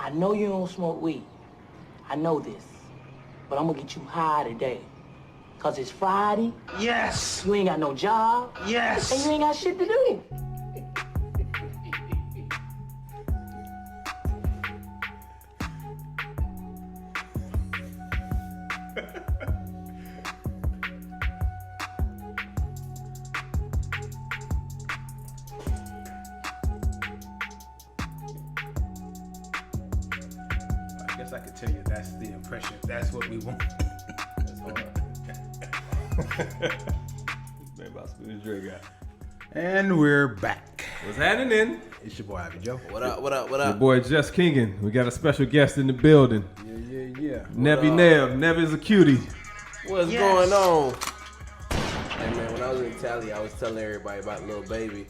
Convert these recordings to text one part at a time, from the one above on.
I know you don't smoke weed. I know this. But I'm gonna get you high today. Cause it's Friday. Yes. You ain't got no job. Yes. And you ain't got shit to do. I guess I could tell you that's the impression. That's what we want. That's hard. Man, about to spit his drink out. And we're back. What's happening? It's your boy, Ivy Joe. What up? What up? What Your up? boy Just Kingin. We got a special guest in the building. Yeah. Nevy Nev. Nev is a cutie. What's going on? Hey man, when I was in Cali, I was telling everybody about Lil Baby.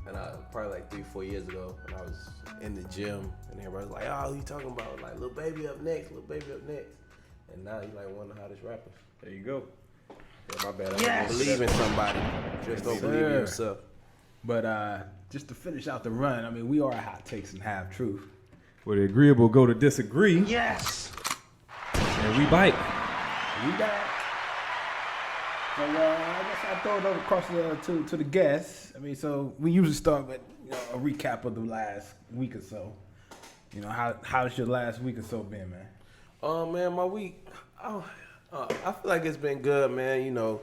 And I probably like 3-4 years ago, and I was in the gym, and everybody was like, "Oh, who you talking about? Like Lil Baby up next, Lil Baby up next." And now he's like one of the hottest rappers. There you go. Yeah, my bad. I don't believe in somebody. Just don't believe in yourself. But just to finish out the run, I mean, we are hot takes and half truth. Where the agreeable go to disagree. Yes. And we bite. We back. So I guess I'll throw it over across to the guests. I mean, so we usually start with a recap of the last week or so. You know, how's your last week or so been, man? Man, my week, I feel like it's been good, man. You know,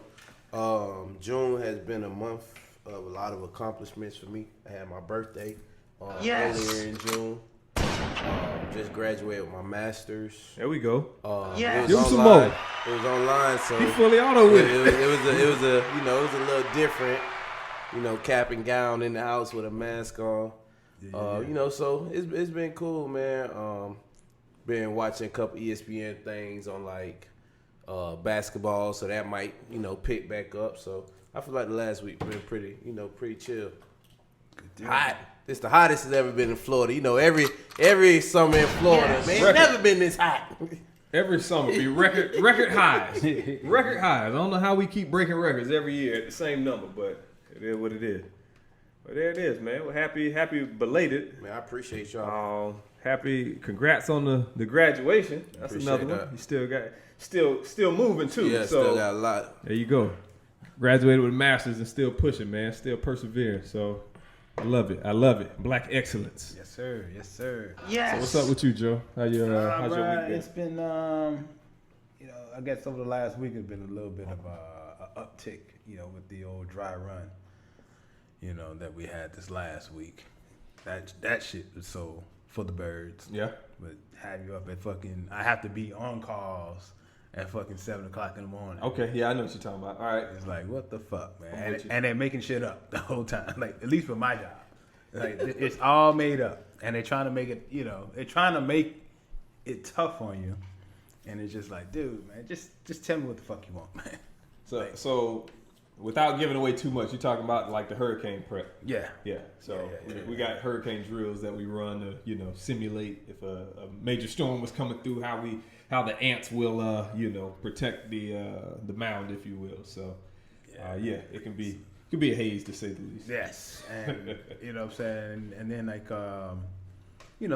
June has been a month of a lot of accomplishments for me. I had my birthday earlier in June. Just graduated with my master's. There we go. It was Give him some online. more. It was online, so He fully auto with it. it was a little different. You know, cap and gown in the house with a mask on. You know, so it's been cool, man. Been watching a couple ESPN things on like basketball, so that might pick back up. So I feel like the last week been pretty chill. Hot. It's the hottest it's ever been in Florida. You know, every summer in Florida, man, it's never been this hot. Every summer be record highs. Record highs. I don't know how we keep breaking records every year at the same number, but it is what it is. But there it is, man. Well, happy belated. Man, I appreciate y'all. Happy congrats on the graduation. That's another one. You still got still moving too. Yeah, so still got a lot. there you go. Graduated with a master's and still pushing, man. Still persevering. So I love it. Black excellence. Yes, sir. So what's up with you, Joe? How's your week been? It's been, I guess over the last week has been a little bit of a uptick, with the old dry run, that we had this last week. That shit was so for the birds. Yeah. But have you up at I have to be on calls at fucking 7 o'clock in the morning. Okay, yeah, I know what you're talking about. All right. It's like, what the fuck, man? And they're making shit up the whole time. Like, at least for my job. Like, it's all made up. And they're trying to make it, they're trying to make it tough on you. And it's just like, dude, man, just tell me what the fuck you want, man. So without giving away too much, you're talking about like the hurricane prep. Yeah. Yeah. So we got hurricane drills that we run to, simulate if a major storm was coming through, how the ants will, protect the mound, if you will. So, it can be a haze to say the least. Yes, and you know what I'm saying, and then like,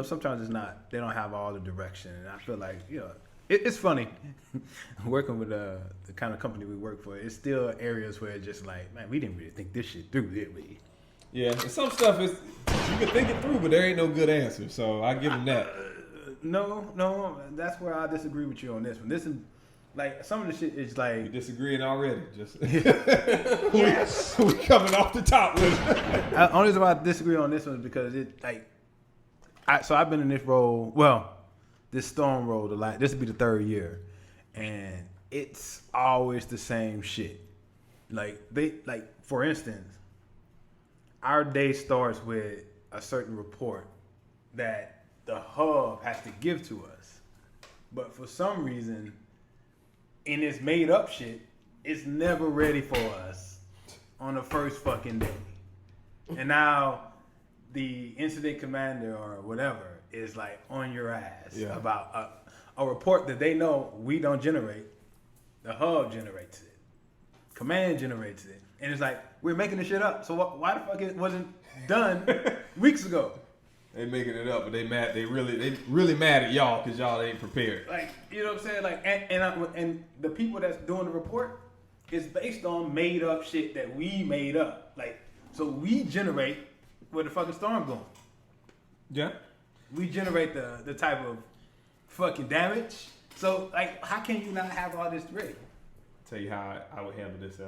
sometimes it's not. They don't have all the direction, and I feel like it's funny working with the kind of company we work for. It's still areas where it's just like, man, we didn't really think this shit through, did we? Yeah, and some stuff is you can think it through, but there ain't no good answer. So I give them that. No, that's where I disagree with you on this one. This is like some of the shit is like You disagreeing already? Just yes, we coming off the top with it. Only reason why I disagree on this one is because it like so I've been in this role. Well, this storm role. This will be the 3rd year, and it's always the same shit. For instance, our day starts with a certain report that the hub has to give to us. But for some reason, in this made up shit, it's never ready for us on the first fucking day. And now the incident commander or whatever is like on your ass about a report that they know we don't generate. The hub generates it. Command generates it. And it's like, we're making this shit up. So why the fuck it wasn't done weeks ago? They making it up, but they mad. They really mad at y'all because y'all ain't prepared. Like, you know what I'm saying? Like, and the people that's doing the report is based on made up shit that we made up. Like, so we generate where the fucking storm going. Yeah. We generate the type of fucking damage. So, like, how can you not have all this ready? Tell you how I would handle this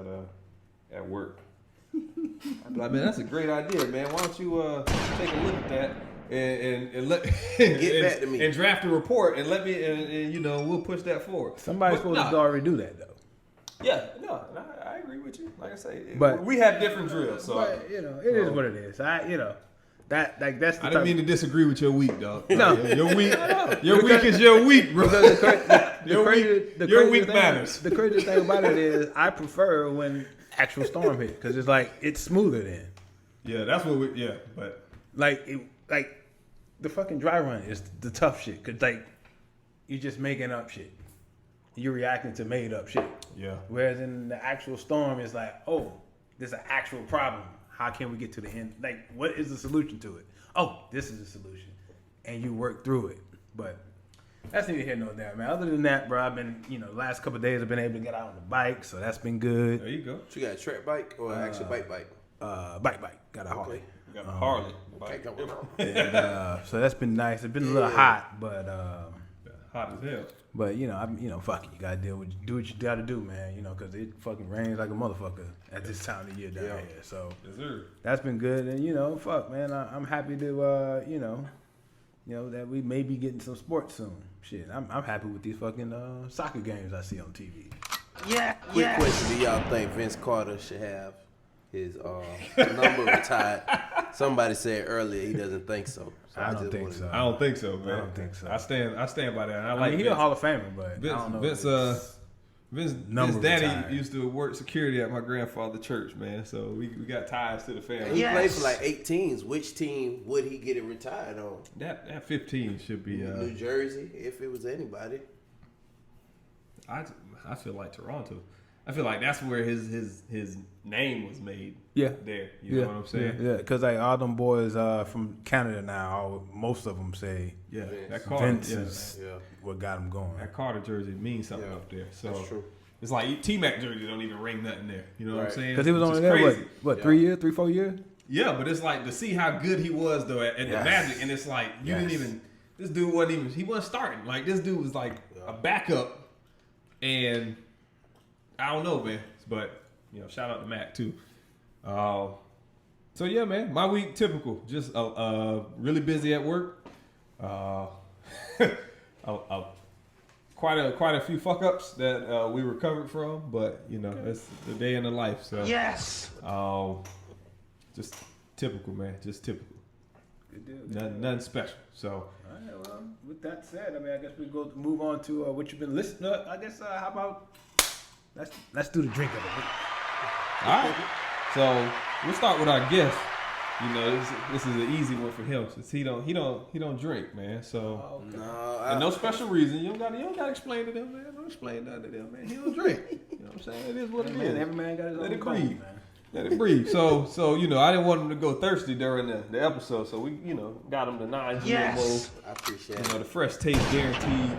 at work. I'd be like, man, that's a great idea, man. Why don't you take a look at that and let Get back to me and draft a report and let me and you know we'll push that forward. Somebody's supposed to already do that though. Yeah, no, I agree with you. Like I say, but we have different drills, so but, you know, it is what it is. That's the I didn't mean to disagree with your week, dog. No, your week is your week, bro. Your week matters. The crazy thing about it is, I prefer when actual storm hit because it's like it's smoother then. Yeah, that's what but like the fucking dry run is the tough shit because like you're just making up shit. You're reacting to made up shit. Yeah. Whereas in the actual storm, it's like, oh, there's an actual problem. How can we get to the end? Like, what is the solution to it? Oh, this is the solution. And you work through it. But that's neither here nor there, man. Other than that, bro, I've been, the last couple of days I've been able to get out on the bike, so that's been good. There you go. So you got a track bike or an actual bike? Bike. Got a Harley. You got a Harley. And, so that's been nice. It's been a little hot, but hot as hell. But fuck it. You gotta do what you gotta do, man. Because it fucking rains like a motherfucker at this time of year down here. So that's been good, and fuck, man. I'm happy to that we may be getting some sports soon. Shit, I'm happy with these fucking soccer games I see on TV. Yeah. Quick question: do y'all think Vince Carter should have his number retired? Somebody said earlier he doesn't think so. I don't think so. I don't think so, man. I don't think so. I stand by that. I mean, he's a Hall of Famer, but Vince, I don't know. Vince daddy retired. Used to work security at my grandfather's church, man. So we got ties to the family. He played for like 8 teams. Which team would he get it retired on? That 15 should be New Jersey, if it was anybody. I feel like Toronto. I feel like that's where his name was made. Yeah. There. You know what I'm saying? Yeah, because like all them boys from Canada now, most of them say that Carter, Vince is what got him going. That Carter jersey means something up there. So that's true. It's like T-Mac jersey don't even ring nothing there. You know what I'm saying? Because he was only there, what 3 years, 3-4 years? Yeah, but it's like to see how good he was though at the Magic, and it's like you didn't even. This dude he wasn't starting. Like this dude was like a backup, and I don't know, man. But shout out to Mac too. So yeah, man, my week typical. Just really busy at work. Quite a few fuck ups that we recovered from, but it's the day in the life. So yes. Just typical, man. Just typical. Good deal. Nothing special. So. All right, well, with that said, I mean, I guess we move on to what you've been listening to. I guess how about let's do the drink of the week. All right. So we'll start with our guest. This is an easy one for him since he don't drink, man. So no special reason. You don't gotta explain to them, man. Don't explain nothing to them, man. He don't drink. You know what I'm saying? It is what it is. Every man got his Let own it bone, breathe. man. Let it breathe. So I didn't want him to go thirsty during the episode, so we got him the 9 GMO. I appreciate it. The fresh taste guaranteed.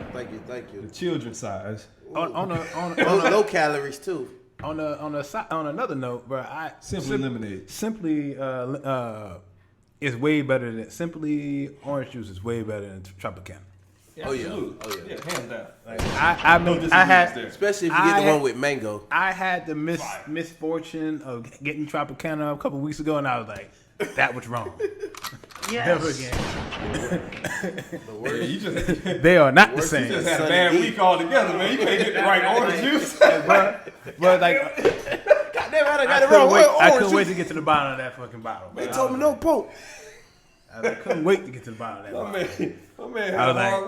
Thank you. The children's size. On low calories too. On another note, bro, Simply lemonade. Simply is way better than Simply orange juice is way better than Tropicana. Oh yeah, hands down. Like, I had, especially if you get the one with mango. I had the misfortune of getting Tropicana a couple weeks ago, and I was like, that was wrong. Never again. They are not the same. You just had a bad week altogether, man. You can't get the right orange juice. But like, goddamn, I got it wrong. I couldn't wait to get to the bottom of that fucking bottle. They told me no Pope. I couldn't wait to get to the bottom of that bottle. My man, I was like,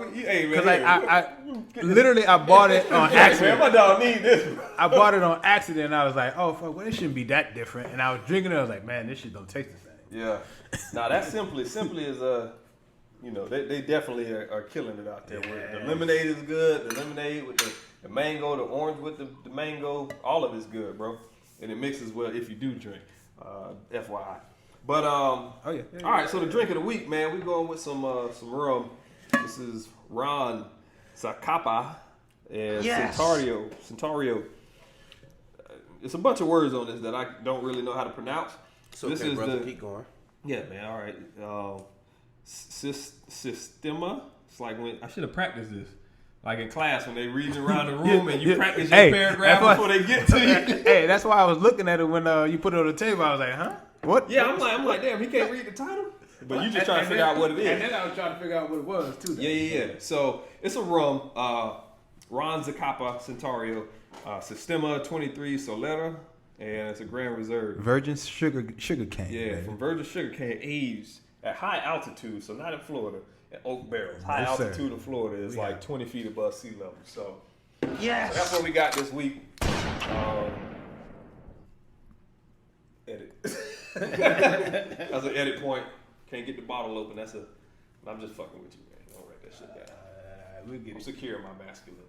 because I literally I bought it on accident. Man, my dog need this. I bought it on accident, and I was like, oh fuck, well it shouldn't be that different. And I was drinking it, I was like, man, this shit don't taste the same. Yeah. Now that simply is they definitely are killing it out there. The lemonade is good. The lemonade with the mango, the orange with the mango, all of it's good, bro. And it mixes well if you do drink. FYI. But Oh yeah. all right. So the drink of the week, man. We going with some rum. This is RonZacapa and Centario. It's a bunch of words on this that I don't really know how to pronounce. So this okay, is brother, keep going. Yeah, man. All right. Systema. It's like when I should have practiced this. Like in class when they reading around the room and you practice your paragraph before they get to you. Hey, that's why I was looking at it when you put it on the table. I was like, huh? What? Yeah, I'm like, damn, he can't read the title. But you just trying to figure out what it is. And then I was trying to figure out what it was too. Though. Yeah. So it's a rum. RonZacapa Centario, Sistema 23 Solera, and it's a Grand Reserve. Virgin sugar cane. Yeah, baby. from virgin sugar cane, aged at high altitude, so not in Florida, at oak barrels. High Yes, sir. altitude in Florida is like 20 feet above sea level. So, Yes. so that's what we got this week. Edit. That's an edit point. Can't get the bottle open. I'm just fucking with you, man. Don't write that shit down. We'll get I'm it. secure in my masculinity.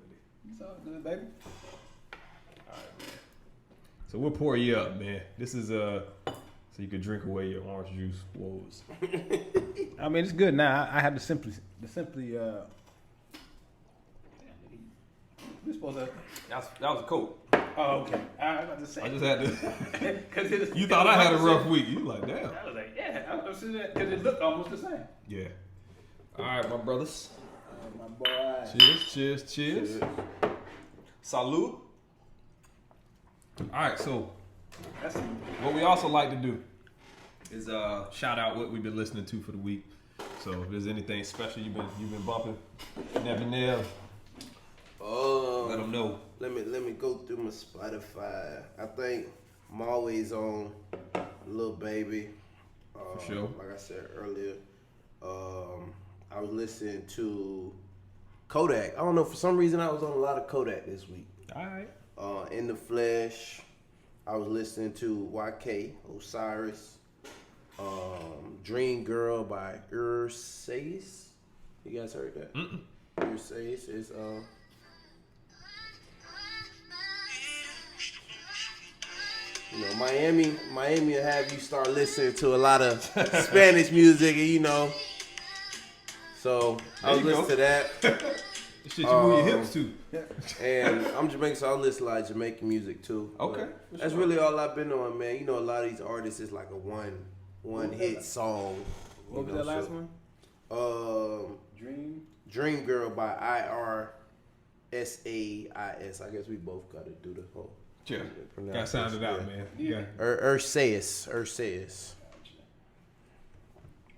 It's all good, baby. All right, man. So we'll pour you up, man. This is so you can drink away your orange juice woes. I mean, it's good now. I have the simply. We supposed to. That was a coat. Oh, okay. I was about to say. I just had to. Cause You thought I had a rough week. You like, damn. I was like, yeah. I was saying that because it looked almost the same. Yeah. All right, my brothers. My boy. Cheers. Salute. All right, so That's what we also like to do is shout out what we've been listening to for the week. So if there's anything special you've been bumping, never nail, let them know. Let me go through my Spotify. I think I'm always on Lil Baby. For sure. Like I said earlier, I was listening to Kodak. I don't know, for some reason I was on a lot of Kodak this week. All right. In the Flesh, I was listening to YK Osiris. Dream Girl by Ursace. You guys heard that? Ursace is you know, Miami will have you start listening to a lot of Spanish music, and you know. So I was listening to that. This shit you move your hips to. And I'm Jamaican, so I listen to a lot of Jamaican music too. Okay. That's really all I've been on, man. You know, a lot of these artists is like a one hit song. What was that last one? Dream Girl by IRSAIS. I guess we both got to do the whole. Yeah. Got sound it out, man. Yeah. Ursace.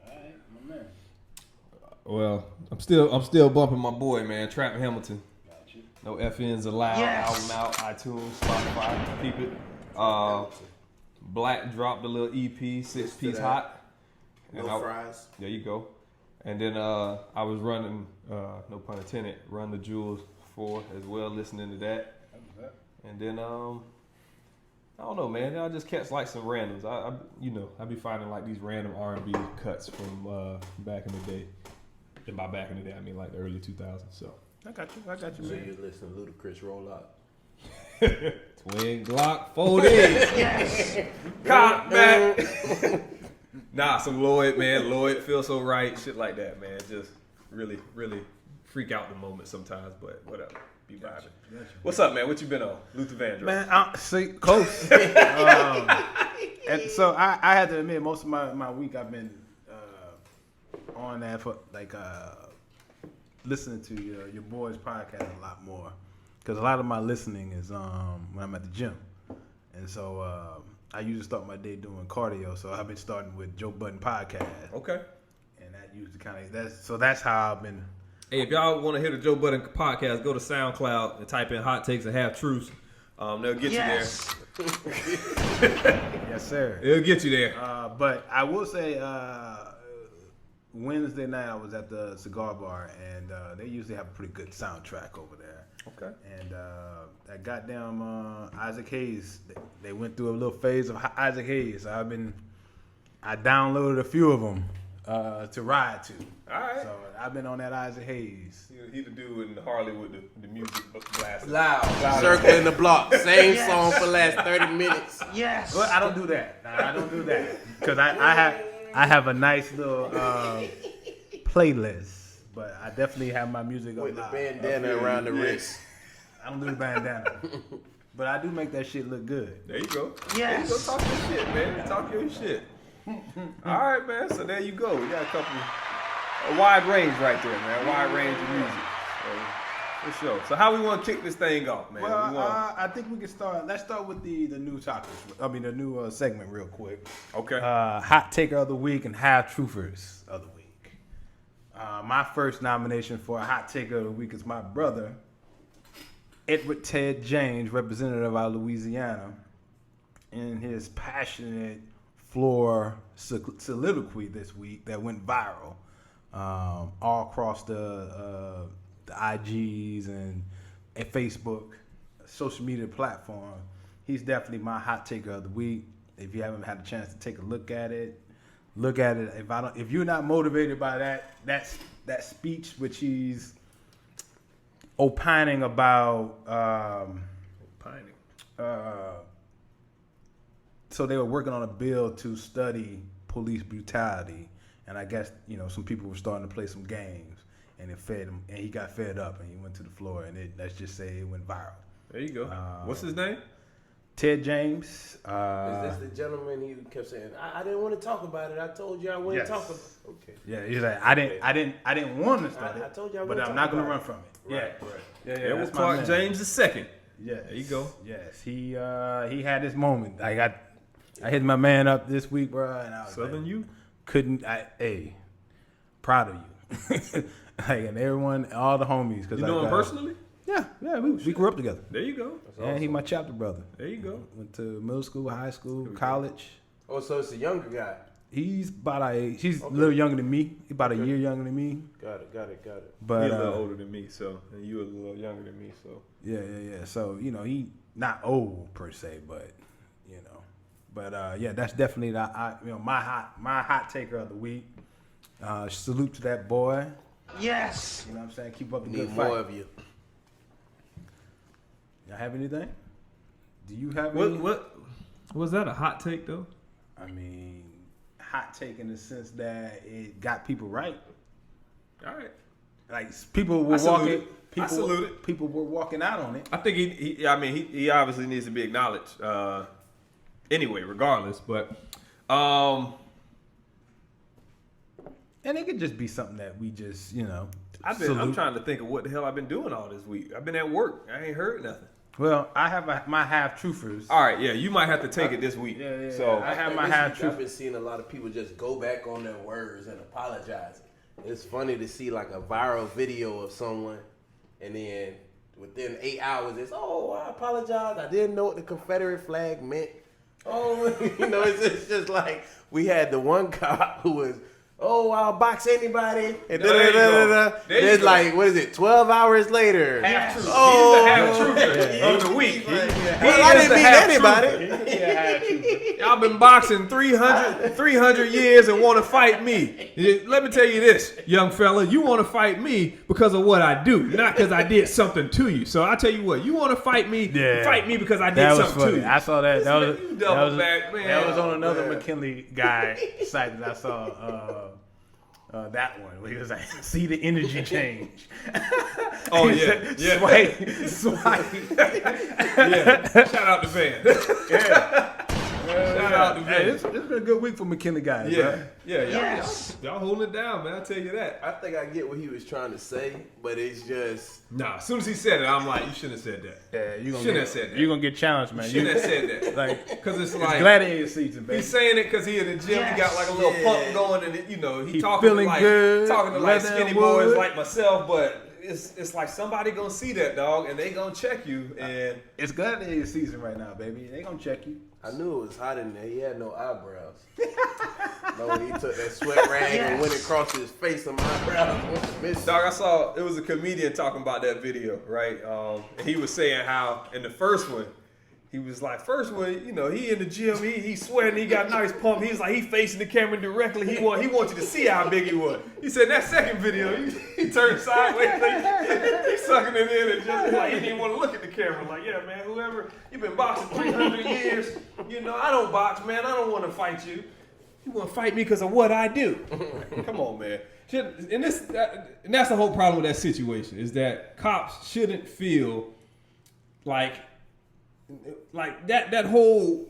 Alright, my man. Well, I'm still bumping my boy, man, Trap Hamilton. Got you. No FNs allowed. Yes. Album out, iTunes, Spotify. Keep it. Black dropped a little EP, 6-piece hot. No fries. There you go. And then I was running, no pun intended, Run the Jewels 4 as well, listening to that. And then I don't know, man. I just catch like some randoms. I be finding like these random R&B cuts from back in the day. And by back in the day, I mean like the early 2000s. So I got you, So man. you listen to Ludacris Roll Up. Twin Glock 40. Yes. Cock back. Nah, some Lloyd, man. Lloyd feels so right. Shit like that, man. Just really, really freak out the moment sometimes, but whatever. Be vibing. What's up, man? What you been on? Luther Vandross. Man, see, close. And so I had to admit, most of my week I've been on that for like listening to your boys' podcast a lot more, because a lot of my listening is when I'm at the gym, and so I usually start my day doing cardio. So I've been starting with Joe Budden podcast. Okay. And that usually that's how I've been. Hey, if y'all want to hear the Joe Budden podcast, go to SoundCloud and type in Hot Takes and Half Truths. They'll get Yes. you Yes, sir. there. It'll get you there. But I will say, Wednesday night I was at the cigar bar, and they usually have a pretty good soundtrack over there. Okay. And that goddamn Isaac Hayes, they went through a little phase of Isaac Hayes. I downloaded a few of them to ride to. All right. So I've been on that Isaac Hayes. He the dude in Harley with the music blasting. Loud. Circling the block. Same song for the last 30 minutes. Yes. Well, I don't do that. Nah, I don't do that because I have a nice little playlist. But I definitely have my music With the loud. bandana around the wrist. I don't do the bandana. But I do make that shit look good. There you go. Yes. There you go. Talk your shit, man. Talk your shit. All right, man. So there you go. We got a wide range right there, man. A wide range of music. So, for sure. So how we want to kick this thing off, man? Well, I think we can start. Let's start with the new topics. I mean, the new segment real quick. Okay. Hot Taker of the Week and Half Truthers of the Week. My first nomination for a Hot Taker of the Week is my brother, Edward Ted James, representative out of Louisiana, in his passionate floor soliloquy this week that went viral all across the IGs and Facebook, social media platform. He's definitely my Hot Taker of the Week. If you haven't had a chance to take a look at it. If you're not motivated by that speech, which he's opining about, so they were working on a bill to study police brutality, and I guess some people were starting to play some games, and it fed him, and he got fed up, and he went to the floor, and let's just say it went viral. There you go. What's his name? Ted James. Is this the gentleman he kept saying, I didn't want to talk about it. I told you I wouldn't talk about it. Okay. Yeah, he's like, I didn't want to start it. I told you I but wouldn't I'm talk not going to about run it. from it. Right. Yeah. Edward that's my Clark man. James II. Yes. There you go. Yes, he had his moment. I hit my man up this week, bro, and I was Southern you? proud of you. And everyone, all the homies. You know him personally? Yeah, we grew up together. There you go. And he my chapter brother. There you go. Went to middle school, high school, college. Oh, so it's a younger guy. He's about our age. He's a little younger than me. He's about a year younger than me. Got it. But He's a little older than me, and you a little younger than me, so. Yeah. So, he not old per se, but that's definitely my hot taker of the week. Salute to that boy. Yes. You know what I'm saying? Keep up the We good need fight. more of you. Y'all have anything? Do you have What any? was that a hot take though? I mean, hot take in the sense that it got people right. All right. Like people were salute walking. it. People were walking out on it. I think he obviously needs to be acknowledged. Anyway, regardless, but And it could just be something that we just, I'm salute. trying to think of what the hell I've been doing all this week. I've been at work. I ain't heard nothing. Well, I have my half truthers. All right, yeah, you might have to take it this week. Yeah. So I have my This half week truth. I've been seeing a lot of people just go back on their words and apologize. It's funny to see like a viral video of someone, and then within 8 hours, it's I apologize. I didn't know what the Confederate flag meant. It's just like we had the one cop who was, I'll box anybody. And there's like, what is it, 12 hours later? half truth. He's the half truther of the week. I didn't mean anybody. Y'all been boxing 300 years and want to fight me. Let me tell you this, young fella. You want to fight me because of what I do, not because I did something to you. So I tell you what, you want to fight me, fight me because I did something to you. I saw that. That was on another man. McKinley guy site that I saw. That one where he was like, see the energy change. Oh, He yeah. said, swipe. Yeah. Shout out to Van. Shout out to Van. It's been a good week for McKinley guys. Yeah. Bro. Yeah. Yes. Y'all holding it down, man. I'll tell you that. I think I get what he was trying to say, but it's just Nah, as soon as he said it, I'm like, you shouldn't have said that. Yeah, you Shouldn't have said that. You're gonna get challenged, man. You shouldn't have said that. Like, Because it's it's like, gladiator season, baby. he's saying it because he in the gym. He got like a little pump going, and he He talking feeling like good, talking to like leather skinny and wood. boys like myself. But it's like somebody gonna see that, dog, and they gonna check you. And It's gladiator season right now, baby. They gonna check you. I knew it was hot in there. He had no eyebrows. He took that sweat rag and went across his face. Some eyebrows. dog, I saw it was a comedian talking about that video, right? And he was saying how in the first one He was like, first one, he in the gym, he sweating, he got nice pump. He's like, he facing the camera directly. He want you to see how big he was. He said that second video, he turned sideways, he sucking it in and just like he didn't want to look at the camera. Like, yeah, man, whoever, you've been boxing 300 years, I don't box, man. I don't want to fight you. You want to fight me because of what I do. Come on, man. And that's the whole problem with that situation is that cops shouldn't feel like that whole,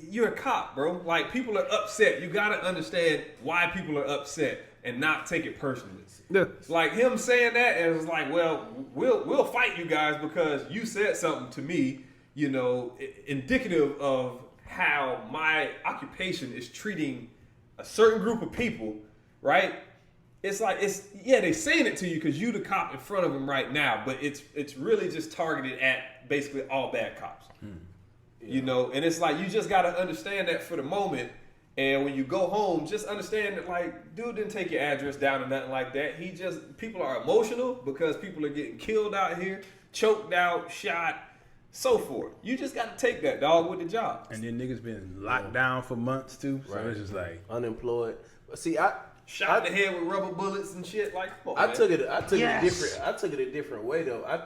you're a cop, bro. Like, people are upset. You got to understand why people are upset and not take it personally. Yeah. Like him saying that, and it's like, well, we'll fight you guys because you said something to me, indicative of how my occupation is treating a certain group of people, right? It's like, they're saying it to you because you the cop in front of them right now, but it's really just targeted at basically all bad cops. And it's like, you just got to understand that for the moment. And when you go home, just understand that, like, dude didn't take your address down or nothing like that. People are emotional because people are getting killed out here, choked out, shot, so forth. You just got to take that, dog, with the job. And then niggas been locked down for months too. So Right. it's just like unemployed. But see, Shot in the head with rubber bullets and shit. Like, come on, I man. took it a different way though.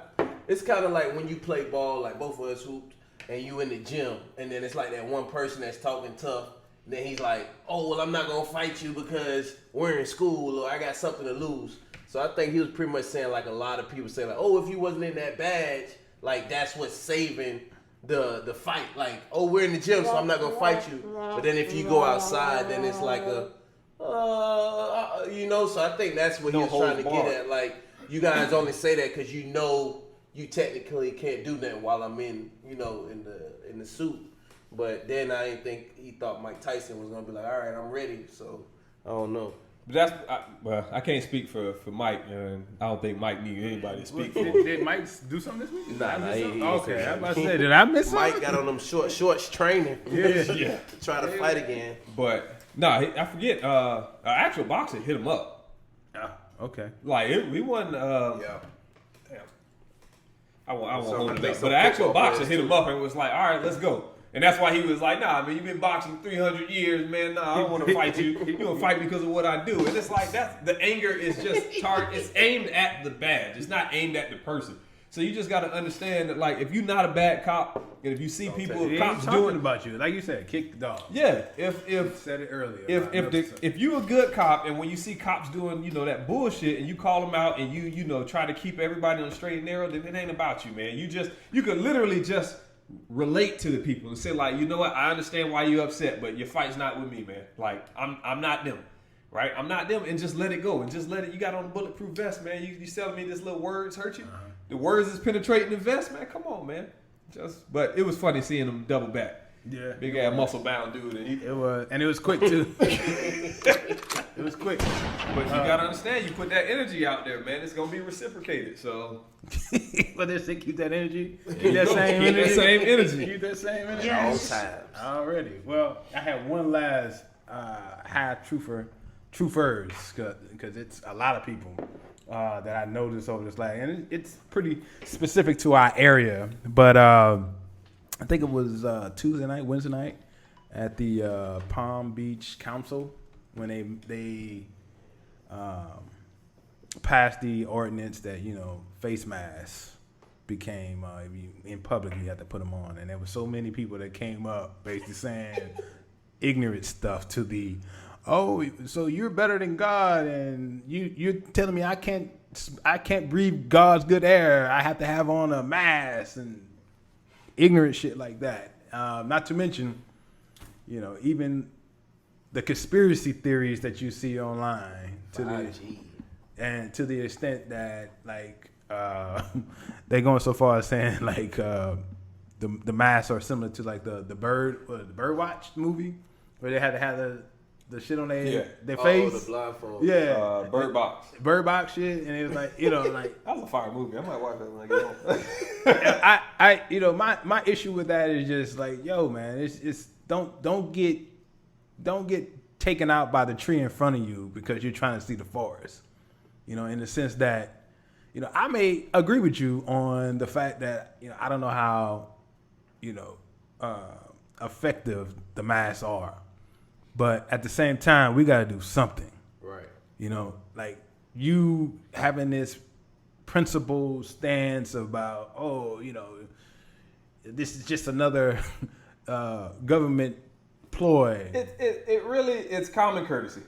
It's kind of like when you play ball, like both of us hooped, and you in the gym, and then it's like that one person that's talking tough. And then he's like, "Oh well, I'm not gonna fight you because we're in school or I got something to lose." So I think he was pretty much saying, like a lot of people say, like, "Oh, if you wasn't in that badge, like that's what's saving the fight. Like, oh, we're in the gym, so I'm not gonna fight you. But then if you go outside, then it's like So I think that's what he was trying to get at. Like, you guys only say that because you technically can't do that while I'm in the suit. But then I didn't think he thought Mike Tyson was gonna be like, all right, I'm ready. So I don't know. But I can't speak for Mike, and I don't think Mike needs anybody to speak for him. Did Mike do something this week? Nah, okay, I was about to say, did I miss something? Mike got on them shorts training. Yeah. Try to fight again. But I forget. An actual boxer hit him up. Okay. Like we won. Yeah. Damn. I won't So hold I it think up. some But an actual football boxer players hit him up and was like, "All right, let's go." And that's why he was like, "Nah, man, you've been boxing 300 years, man. Nah, I don't want to fight you. You don't fight me because of what I do." And it's like the anger is just it's aimed at the badge. It's not aimed at the person. So you just got to understand that, like, if you're not a bad cop, and if you see cops doing about you, like you said, kick the dog. yeah, You said it earlier. if you're a good cop and when you see cops doing that bullshit and you call them out and you try to keep everybody on the straight and narrow, then it ain't about you, man. You could literally just relate to the people and say, like, you know what, I understand why you're upset, but your fight's not with me, man. Like, I'm not them, right? I'm not them, and just let it go and just let it. You got on a bulletproof vest, man. You telling me this little words hurt you? The words is penetrating the vest, man. Come on, man. But it was funny seeing him double back. Yeah. Big ass muscle bound dude, and it was quick too. It was quick. But you gotta understand, you put that energy out there, man. It's gonna be reciprocated. So, But they say keep that energy. Keep that same Keep energy. that same energy. Keep that same energy. Yes. All times. Already. Well, I have one last high troopers because it's a lot of people that I noticed over this last, and it's pretty specific to our area. But I think it was Wednesday night at the Palm Beach Council when they passed the ordinance that face masks became in public you had to put them on, and there were so many people that came up basically saying ignorant stuff to the, oh, so you're better than God, and you're telling me I can't breathe God's good air, I have to have on a mask, and ignorant shit like that. Not to mention, even the conspiracy theories that you see online to the extent that, like, they're going so far as saying, like, the masks are similar to, like, the Birdwatch movie where they had to have the shit on their face. Oh, the blindfold. Yeah. Bird Box shit, and it was like, like, that was a fire movie. I might watch that when I get home. my issue with that is just like, yo, man, it's don't get taken out by the tree in front of you because you're trying to see the forest. In the sense that, I may agree with you on the fact that, I don't know how effective the masks are. But at the same time, we got to do something. Right. Like you having this principled stance about, this is just another government ploy. It really, it's common courtesy.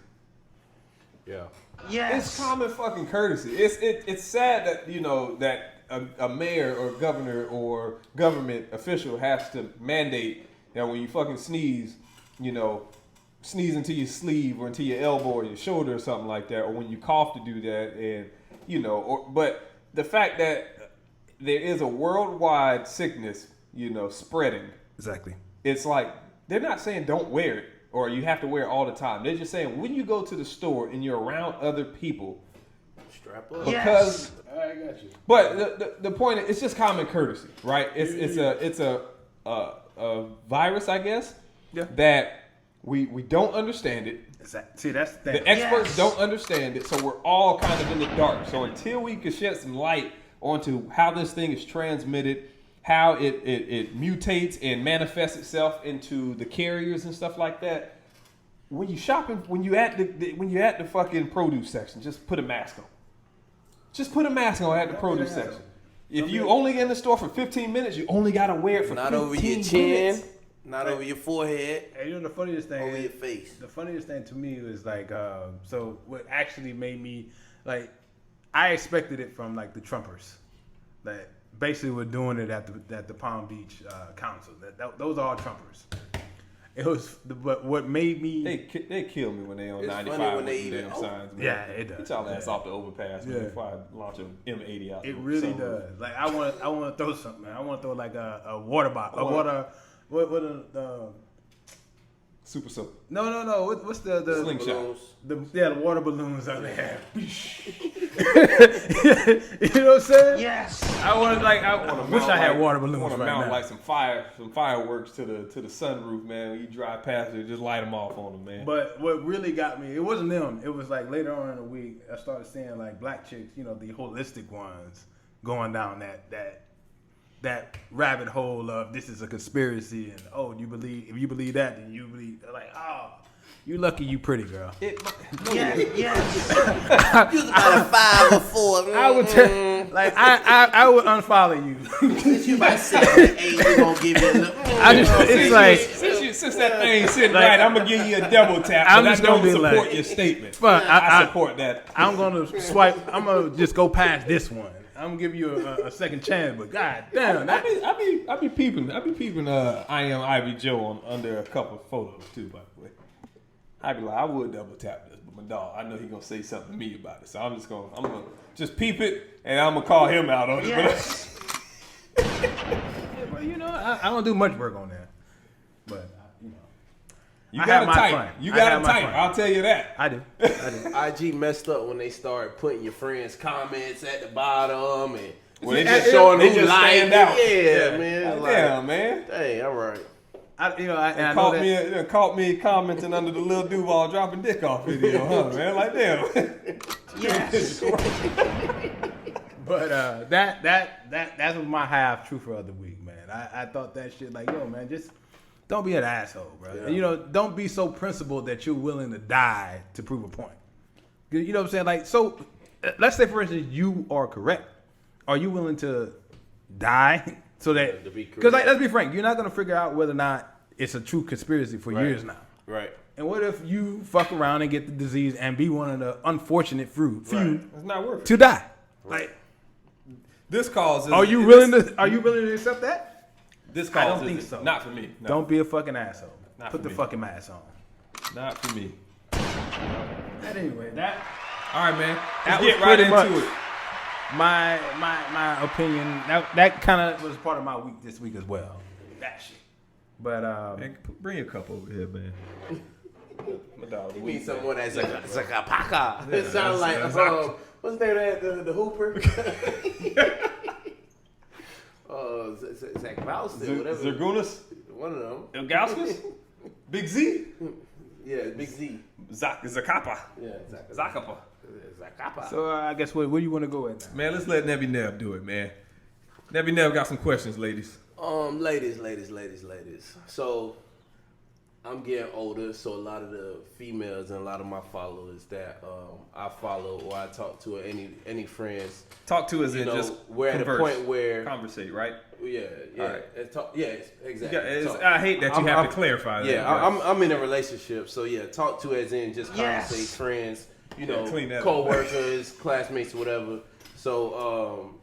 Yeah. Yes. It's common fucking courtesy. It's sad that that a mayor or governor or government official has to mandate that when you fucking sneeze, sneeze into your sleeve or into your elbow or your shoulder or something like that, or when you cough to do that, and but the fact that there is a worldwide sickness, spreading. Exactly. It's like they're not saying don't wear it or you have to wear it all the time. They're just saying when you go to the store and you're around other people, strap up. because. I got you. But the point is, it's just common courtesy, right? It's a virus, I guess, that we don't understand it. See, that's the thing. The experts don't understand it, so we're all kind of in the dark. So until we can shed some light onto how this thing is transmitted, how it mutates and manifests itself into the carriers and stuff like that, when you shopping, when you at the fucking produce section, just put a mask on. Just put a mask on at the produce section. If you only in the store for 15 minutes, you only gotta wear it for 15 minutes. Not over your chin, not over your forehead. And the funniest thing over is, your face. The funniest thing to me was like, so what actually made me like, I expected it from like the Trumpers, that basically were doing it at the Palm Beach Council. Those are all Trumpers. It was, but what made me they kill me when they on It's 95 funny when with they them even- damn signs. Man. Yeah, it does. Get y'all ass off the overpass man, Yeah. before I launch an M80 out. It the really sunroof. does. Like I want to throw something, man. I want to throw like a water bottle, Super soap. No. What's the Slingshot. the water balloons out there? You know what I'm saying? Yes. I wish I had water balloons want to right mount now. like some fireworks to the sunroof, man. When you drive past it, just light them off on them, man. But what really got me, it wasn't them. It was like later on in the week, I started seeing like black chicks, the holistic ones, going down that rabbit hole of this is a conspiracy and if you believe that, then you believe, like, you lucky you pretty, girl. Yes. You was about a 5 or 4. I would I would unfollow you. You about 7 or 8, you gonna give it a It's like, since that thing sitting right, I'm gonna give you a double tap. I'm I just gonna don't be support like- your statement. But I support that. I'm gonna swipe. I'm gonna just go past this one. I'm gonna give you a second chance, but god damn, I be peeping. I am Ivy Joe under a couple of photos too. By the way, I be like, I would double tap this, but my dog, I know he gonna say something to me about it, so I'm gonna just peep it, and I'm gonna call him out on it. Yes. Well, I don't do much work on that, but You I got have it my tight. fun. You I got have it my tight. fun. I'll tell you that. I do. IG messed up when they started putting your friends' comments at the bottom and Well, they just just showing they who just liked stand it. out. Yeah, man. It's like, Damn, man. hey, all right. I know that. Caught me commenting under the Lil Duval dropping dick off video, huh, man? Like, damn. Yes. But that was my half truth for the week, man. I thought that shit like, yo, man, just don't be an asshole, bro. Yeah. And, don't be so principled that you're willing to die to prove a point. You know what I'm saying? Like, so let's say, for instance, you are correct. Are you willing to die so that? to be Because correct. let's be frank, you're not gonna figure out whether or not it's a true conspiracy for Right. years now. Right. And what if you fuck around and get the disease and be one of the unfortunate few It's not worth it. to die? Like, This causes. are you willing to accept that? This I don't causes think it. so. Not for me. No. Don't be a fucking asshole. Not Put for the me. fucking mask on. Not for me. But anyway, that All right, man. that Let's was get right pretty into much it. my opinion. That kind of was part of my week this week as well. That shit. But Man, bring your cup over here, man. My dog. You need someone that's Zacapa. It sounds like what's the name of that? The Hooper. Zach Bowster, whatever. Zergunas? One of them. Ilgauskas? Big Z? Yeah, Big Z. Zacapa. Yeah, Zacapa. Zacapa. so I guess where do you want to go at now? Man, let's let Nebby Neb do it, man. Nebby Neb got some questions, ladies. Ladies. So I'm getting older, so a lot of the females and a lot of my followers that I follow or I talk to, or any friends. Talk to us, just we're converse, at a point where conversate, right? Yeah. All right. Exactly. I hate that you have to clarify that. Yeah, right? I'm in a relationship, so yeah, talk to as in just conversate, friends, co-workers, classmates, whatever. So,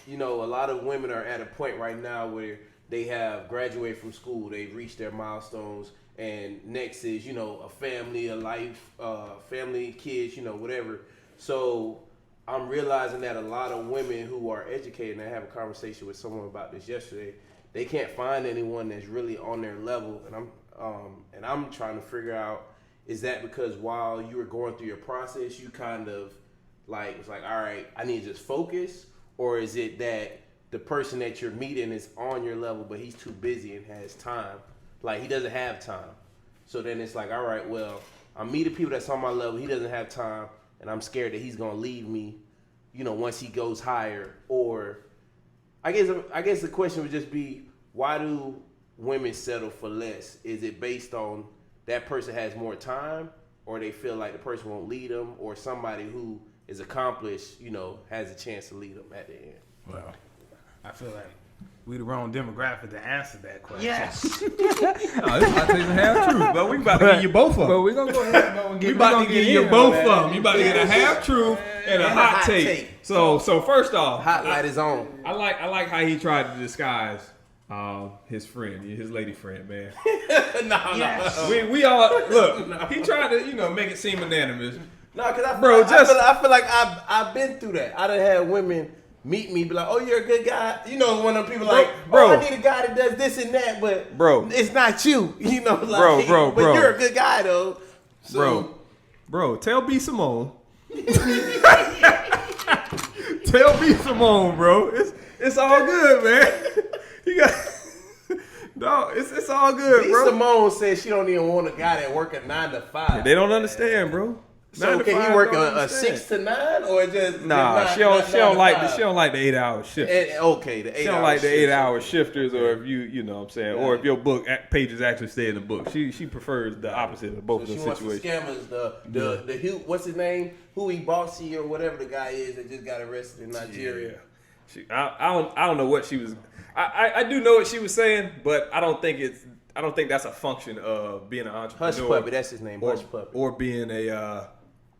a lot of women are at a point right now where they have graduated from school, they've reached their milestones, and next is, a family, a life, family, kids, whatever. So I'm realizing that a lot of women who are educated, and I have a conversation with someone about this yesterday, they can't find anyone that's really on their level, and I'm trying to figure out, is that because while you were going through your process, you kind of it's like, all right, I need to just focus, or is it that the person that you're meeting is on your level, but he's too busy and has time, like he doesn't have time. So then it's like, all right, well, I'm meeting people that's on my level, he doesn't have time, and I'm scared that he's gonna leave me, once he goes higher. Or I guess the question would just be, why do women settle for less? Is it based on that person has more time, or they feel like the person won't lead them, or somebody who is accomplished, has a chance to lead them at the end? Well, I feel like we the wrong demographic to answer that question. Yes. This might be the half truth, but we about to give you both of them. But we're going to go ahead and We about to give you both of them. You about to get a half truth and a hot take. So first off, Hot light is on. I like how he tried to disguise his friend, his lady friend, man. No. We all look. He tried to make it seem anonymous. No, because I feel like I've been through that. I done had women meet me, be like, "Oh, you're a good guy." One of them people I need a guy that does this and that, but it's not you. But you're a good guy though. So, bro, tell B Simone. Tell B Simone, bro. It's all good, man. You got no. It's all good, bro. B Simone says she don't even want a guy that work a 9 to 5. They don't understand, bro. So can he work a 6 to 9 or just she don't like the 8 hour shift. The 8 hour. She don't like the 8 hour shifters, or if you know what I'm saying, or if your book pages actually stay in the book. She prefers the opposite of both of those situations. She wants the scammers, what's his name? Huey Bossy or whatever the guy is that just got arrested in Nigeria. I don't know what she was. I do know what she was saying, but I don't think that's a function of being an entrepreneur. Hush Puppy, that's his name. Hush Puppy. Or being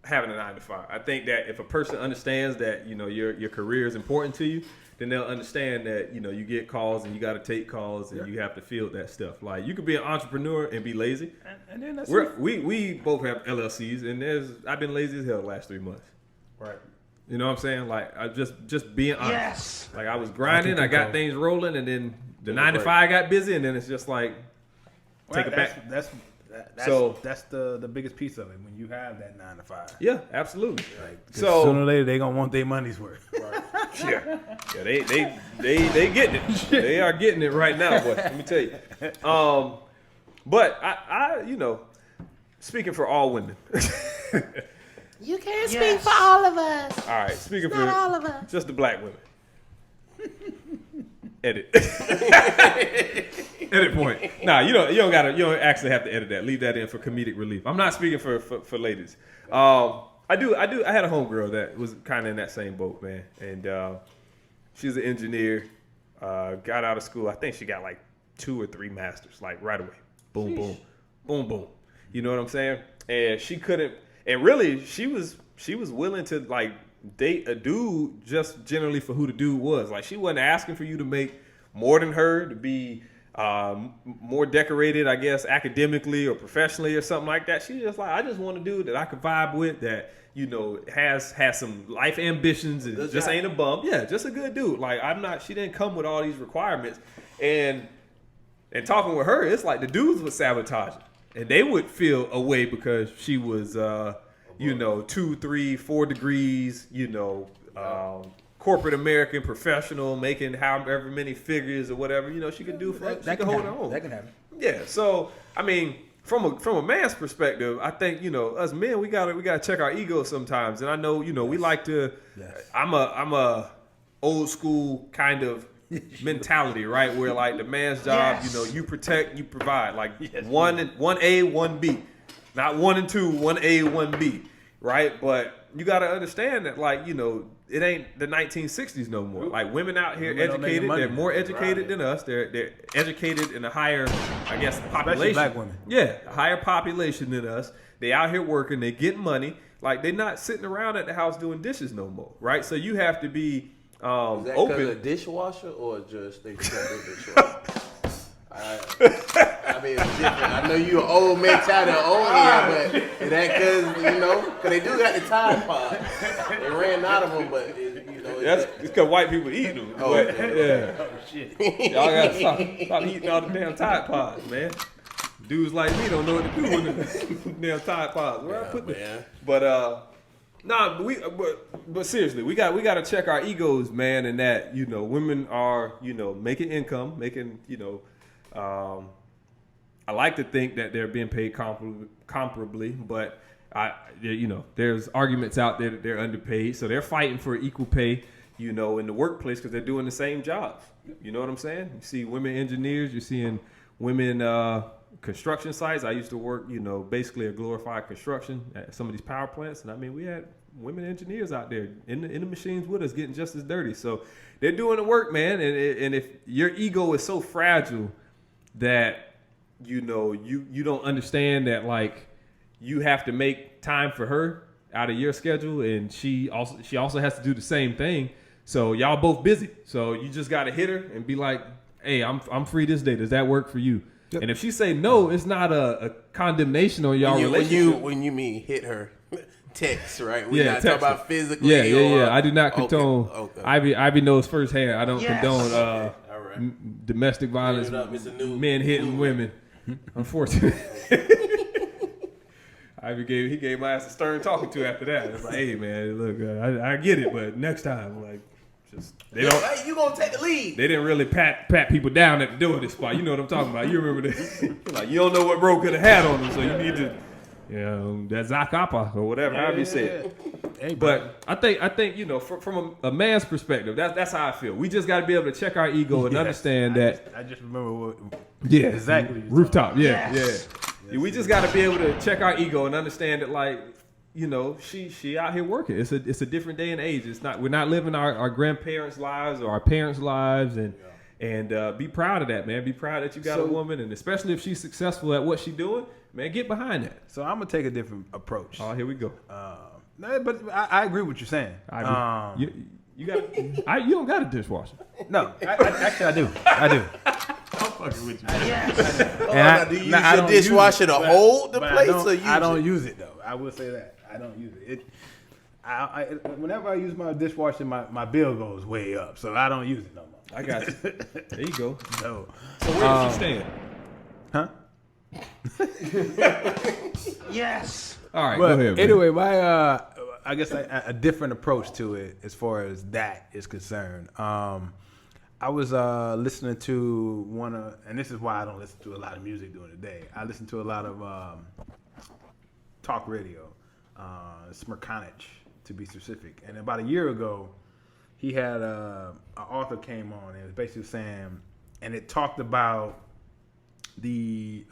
having a 9 to 5. I think that if a person understands that your career is important to you, then they'll understand that you get calls and you got to take calls and you have to field that stuff. Like, you could be an entrepreneur and be lazy. And then that's we both have LLCs, and I've been lazy as hell the last 3 months. Right. You know what I'm saying? Like, I just being honest. Yes. Like, I was grinding, I got things rolling, and then the 9 to 5 got busy, and then it's just like take it back. That's the biggest piece of it, when you have that 9 to 5. Yeah, absolutely. So sooner or later they gonna want their money's worth. Right. Yeah, they getting it. They are getting it right now, boy. Let me tell you. But I speaking for all women. You can't speak for all of us. All right, speaking for Not all of us. just the black women. Edit. Edit point. Nah, you don't actually have to edit that. Leave that in for comedic relief. I'm not speaking for ladies. I had a homegirl that was kind of in that same boat, man. And she's an engineer. Got out of school. I think she got like 2 or 3 masters, like right away. Boom, boom, boom, boom. You know what I'm saying? And she couldn't. And really, she was willing to like date a dude just generally for who the dude was. Like, she wasn't asking for you to make more than her, to be more decorated, I guess, academically or professionally or something like that. She just like, I just want a dude that I could vibe with, that has some life ambitions and just ain't a bum. Yeah, just a good dude. Like, she didn't come with all these requirements. And talking with her, it's like the dudes would sabotage it. And they would feel away because she was 2, 3, 4 degrees, corporate American professional, making however many figures or whatever, she could do for her. She could hold her own. That can happen. Yeah. So, I mean, from a man's perspective, I think, us men, we gotta check our egos sometimes. And I know, we like to, I'm a old school kind of mentality, right? Where like the man's job, you protect, you provide. Like 1A, 1B, not 1 and 2, 1A, 1B, right? But you got to understand that, like, it ain't the 1960s no more. Like, women out here educated, they're more educated than us. They're educated in a higher, I guess, population. Especially black women. Yeah, a higher population than us. They out here working, they getting money. Like, they're not sitting around at the house doing dishes no more, right? So you have to be Is that open. because of dishwasher or just they just got a dishwasher? I mean, it's different. I know you an old mentality on here, but is that because, because they do got the Tide Pods. They ran out of them, but, It's because white people eat them. Oh, but, okay. yeah. Oh, shit. Y'all got to stop eating all the damn Tide Pods, man. Dudes like me don't know what to do with the damn Tide Pods. Where I put them? But, but seriously, we got to check our egos, man, and that, women are, making income, making, I like to think that they're being paid comparably, but there's arguments out there that they're underpaid, so they're fighting for equal pay, in the workplace because they're doing the same jobs. You know what I'm saying? You see women engineers, you're seeing women construction sites. I used to work, basically a glorified construction at some of these power plants, and I mean we had women engineers out there in the machines with us getting just as dirty. So they're doing the work, man. And if your ego is so fragile that you don't understand that, like, you have to make time for her out of your schedule, and she also has to do the same thing. So y'all both busy. So you just got to hit her and be like, "Hey, I'm free this day. Does that work for you?" Yep. And if she say no, it's not a condemnation on y'all relationship. When you mean hit her, text, right? We're not talking about physically. Yeah. I do not condone. Okay. Ivy knows firsthand. I don't condone domestic violence, men hitting women. Unfortunately. Ivy gave my ass a stern talking to after that. It's like, hey man, look, I get it, but next time, like, just you gonna take the lead. They didn't really pat people down at the door of this spot. You know what I'm talking about. You remember that? Like, you don't know what bro could have had on them, so you need to, that Zacapa or whatever, however you say it. Hey, but I think from a man's perspective, that's how I feel. We just got to be able to check our ego and understand that. I just remember what. Yeah, exactly. Rooftop. Yeah. We just got to be able to check our ego and understand that, like, she out here working. It's a different day and age. We're not living our grandparents' lives or our parents' lives, and be proud of that, man. Be proud that you got a woman, and especially if she's successful at what she's doing, man, get behind that. So I'm gonna take a different approach. Oh, here we go. But I agree with what you're saying. You don't got a dishwasher. No, actually I do. I'm fucking with you. Do you use your dishwasher to hold the plate? I don't use it though. I will say that I don't use it. Whenever I use my dishwasher, my bill goes way up, so I don't use it no more. I got you. There you go. No. So where does she stand? Huh? Yes. All right. But go ahead. Man. Anyway, my I guess a different approach to it as far as that is concerned. I was listening to and this is why I don't listen to a lot of music during the day. I listen to a lot of talk radio, Smirkanich to be specific. And about a year ago, he had an author came on and it was basically saying, and it talked about the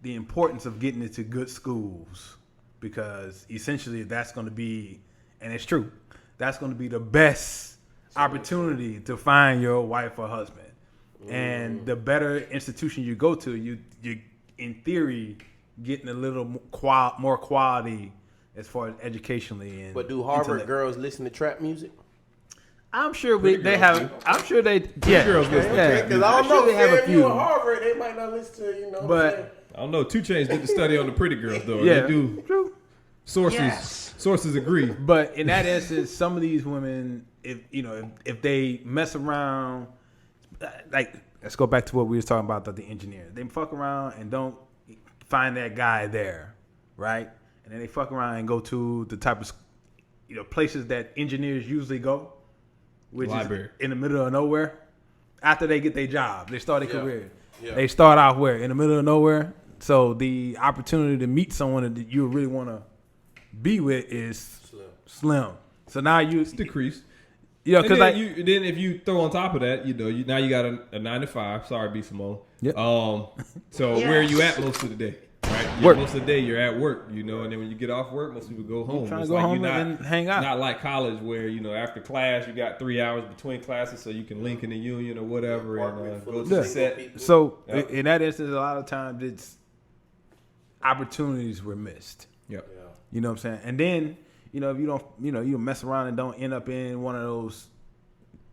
importance of getting into good schools, because essentially that's going to be, and it's true, that's going to be the best opportunity to find your wife or husband. And the better institution you go to, you in theory getting a little more quality as far as educationally. And but do Harvard girls listen to trap music? I'm sure they have. I'm sure they. Yeah, girls listen. Because I don't know. They have a few. Harvard, they might not listen to. But I don't know. 2 Chainz did the study on the pretty girls though. Yeah, they do. True. Sources agree. But in that instance, some of these women, if they mess around, like, let's go back to what we was talking about, the engineer. They fuck around and don't find that guy there, right? And then they fuck around and go to the type of places that engineers usually go, which library. Is in the middle of nowhere. After they get their job, they start their career. Yeah. They start out where? In the middle of nowhere. So the opportunity to meet someone that you really want to be with is slim. So now It's decreased. You know, because then if you throw on top of that, now you got a 9 to 5. Sorry, B. Simone. Yep. So where are you at most of the day? Right? Work. Most of the day you're at work, and then when you get off work, most people go home. Trying to It's go like home you're and hang out. Not like college where after class you got 3 hours between classes, so you can link in the union or whatever and go to the set. So in that instance, a lot of times it's opportunities were missed. Yep. Yeah. You know what I'm saying? And then if you don't, you mess around and don't end up in one of those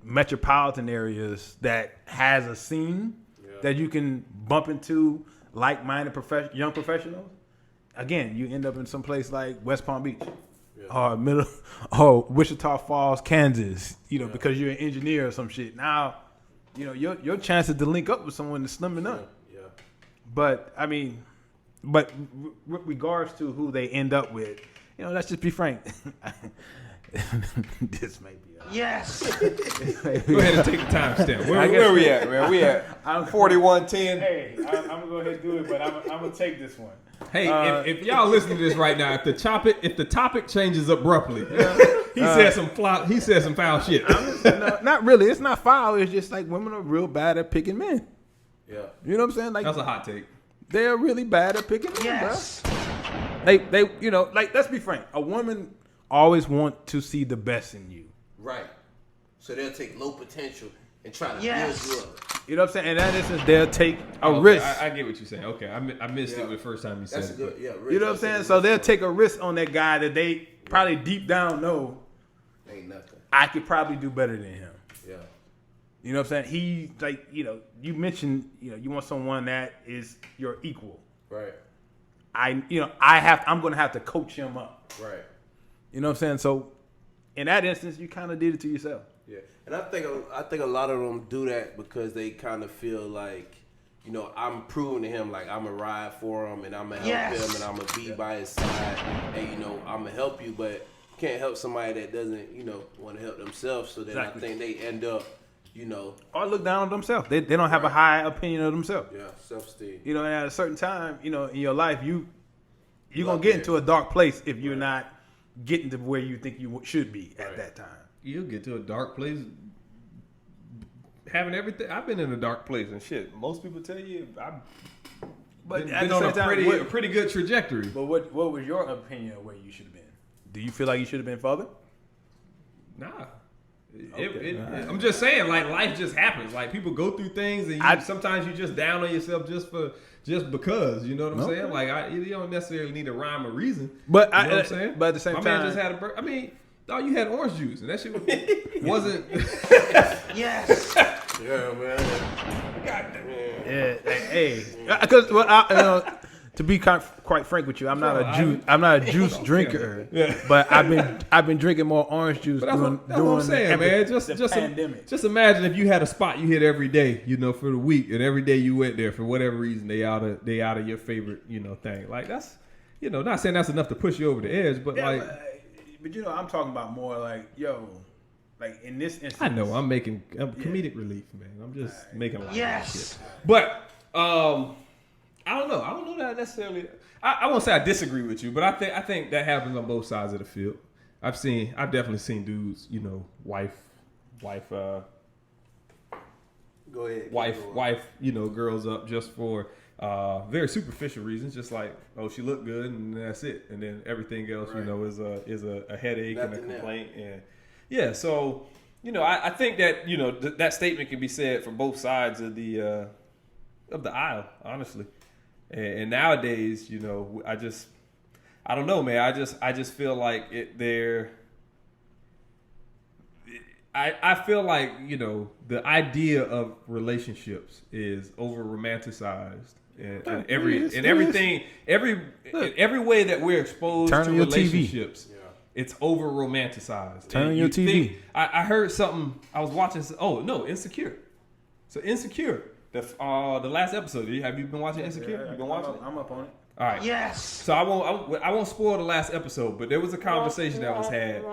metropolitan areas that has a scene that you can bump into like-minded young professionals. Again, you end up in some place like West Palm Beach or Wichita Falls, Kansas. Because you're an engineer or some shit. Now, your chances to link up with someone is slimming up. Yeah. But I mean, with regards to who they end up with, let's just be frank. This may be. Yes. Go ahead and take the timestamp. Where we at, man? We at 41:10. Hey, I'm gonna go ahead and do it, but I'm gonna take this one. Hey, if y'all listen to this right now, if the topic changes abruptly, he said some foul shit. Not really. It's not foul. It's just like women are real bad at picking men. Yeah. You know what I'm saying? Like that's a hot take. They're really bad at picking men, Yes. bro. They like let's be frank. A woman always want to see the best in you. Right. So they'll take low potential and try to build you up. You know what I'm saying? In that instance, they'll take a risk. I get what you're saying. Okay, I missed it the first time you said That's it. good. Yeah. You know what I'm saying? So they'll take a risk on that guy that they probably deep down know Ain't nothing. I could probably do better than him. Yeah. You know what I'm saying? He like, you mentioned, you want someone that is your equal. Right. I'm going to have to coach him up. Right. You know what I'm saying? So in that instance, you kind of did it to yourself. Yeah. And I think a lot of them do that because they kind of feel like, I'm proving to him like I'm gonna ride for him and I'm gonna help him and I'm gonna be by his side and I'm gonna help you, but you can't help somebody that doesn't want to help themselves. So then Exactly. I think they end up Or look down on themselves. They don't have a high opinion of themselves. Yeah, self-esteem. And at a certain time, in your life, you're gonna get into a dark place if you're not getting to where you think you should be at that time. You'll get to a dark place having everything. I've been in a dark place and shit. Most people tell you I've been on a pretty good trajectory. But what was your opinion of where you should have been? Do you feel like you should have been further? Nah. I'm just saying, like, life just happens. Like, people go through things, and sometimes you just down on yourself just because. You know what I'm saying? Like, you don't necessarily need a rhyme or reason. But you know what I'm saying? But at the same my time, man just had a. I mean, dog, you had orange juice, and that shit wasn't. Yes. Yeah, man. Yeah, hey, because to be quite frank with you, I'm not a juice drinker. Yeah. But I've been drinking more orange juice That's during what I'm saying, man. the pandemic. Just imagine if you had a spot you hit every day, for the week, and every day you went there for whatever reason they out of your favorite, thing. Like that's, not saying that's enough to push you over the edge, but but I'm talking about more like like in this instance. I know I'm making comedic relief, man. I'm just making a lot of Yes. shit. But I don't know. I don't know that I necessarily. I won't say I disagree with you, but I think that happens on both sides of the field. I've definitely seen dudes, wife. Go ahead. Wife, girls up just for very superficial reasons, just like, oh, she looked good and that's it, and then everything else, is a headache and a complaint, and yeah. So, I think that that statement can be said for both sides of the aisle, honestly. And nowadays, I don't know, man. I just feel like I feel like, the idea of relationships is over romanticized, and every way that we're exposed to relationships, it's over romanticized. Turn on your TV. I heard something. I was watching. Oh no, Insecure. So Insecure. The last episode. Have you been watching Insecure? You been watching it? I'm up on it. All right. Yes. So I won't spoil the last episode, but there was a conversation that was had,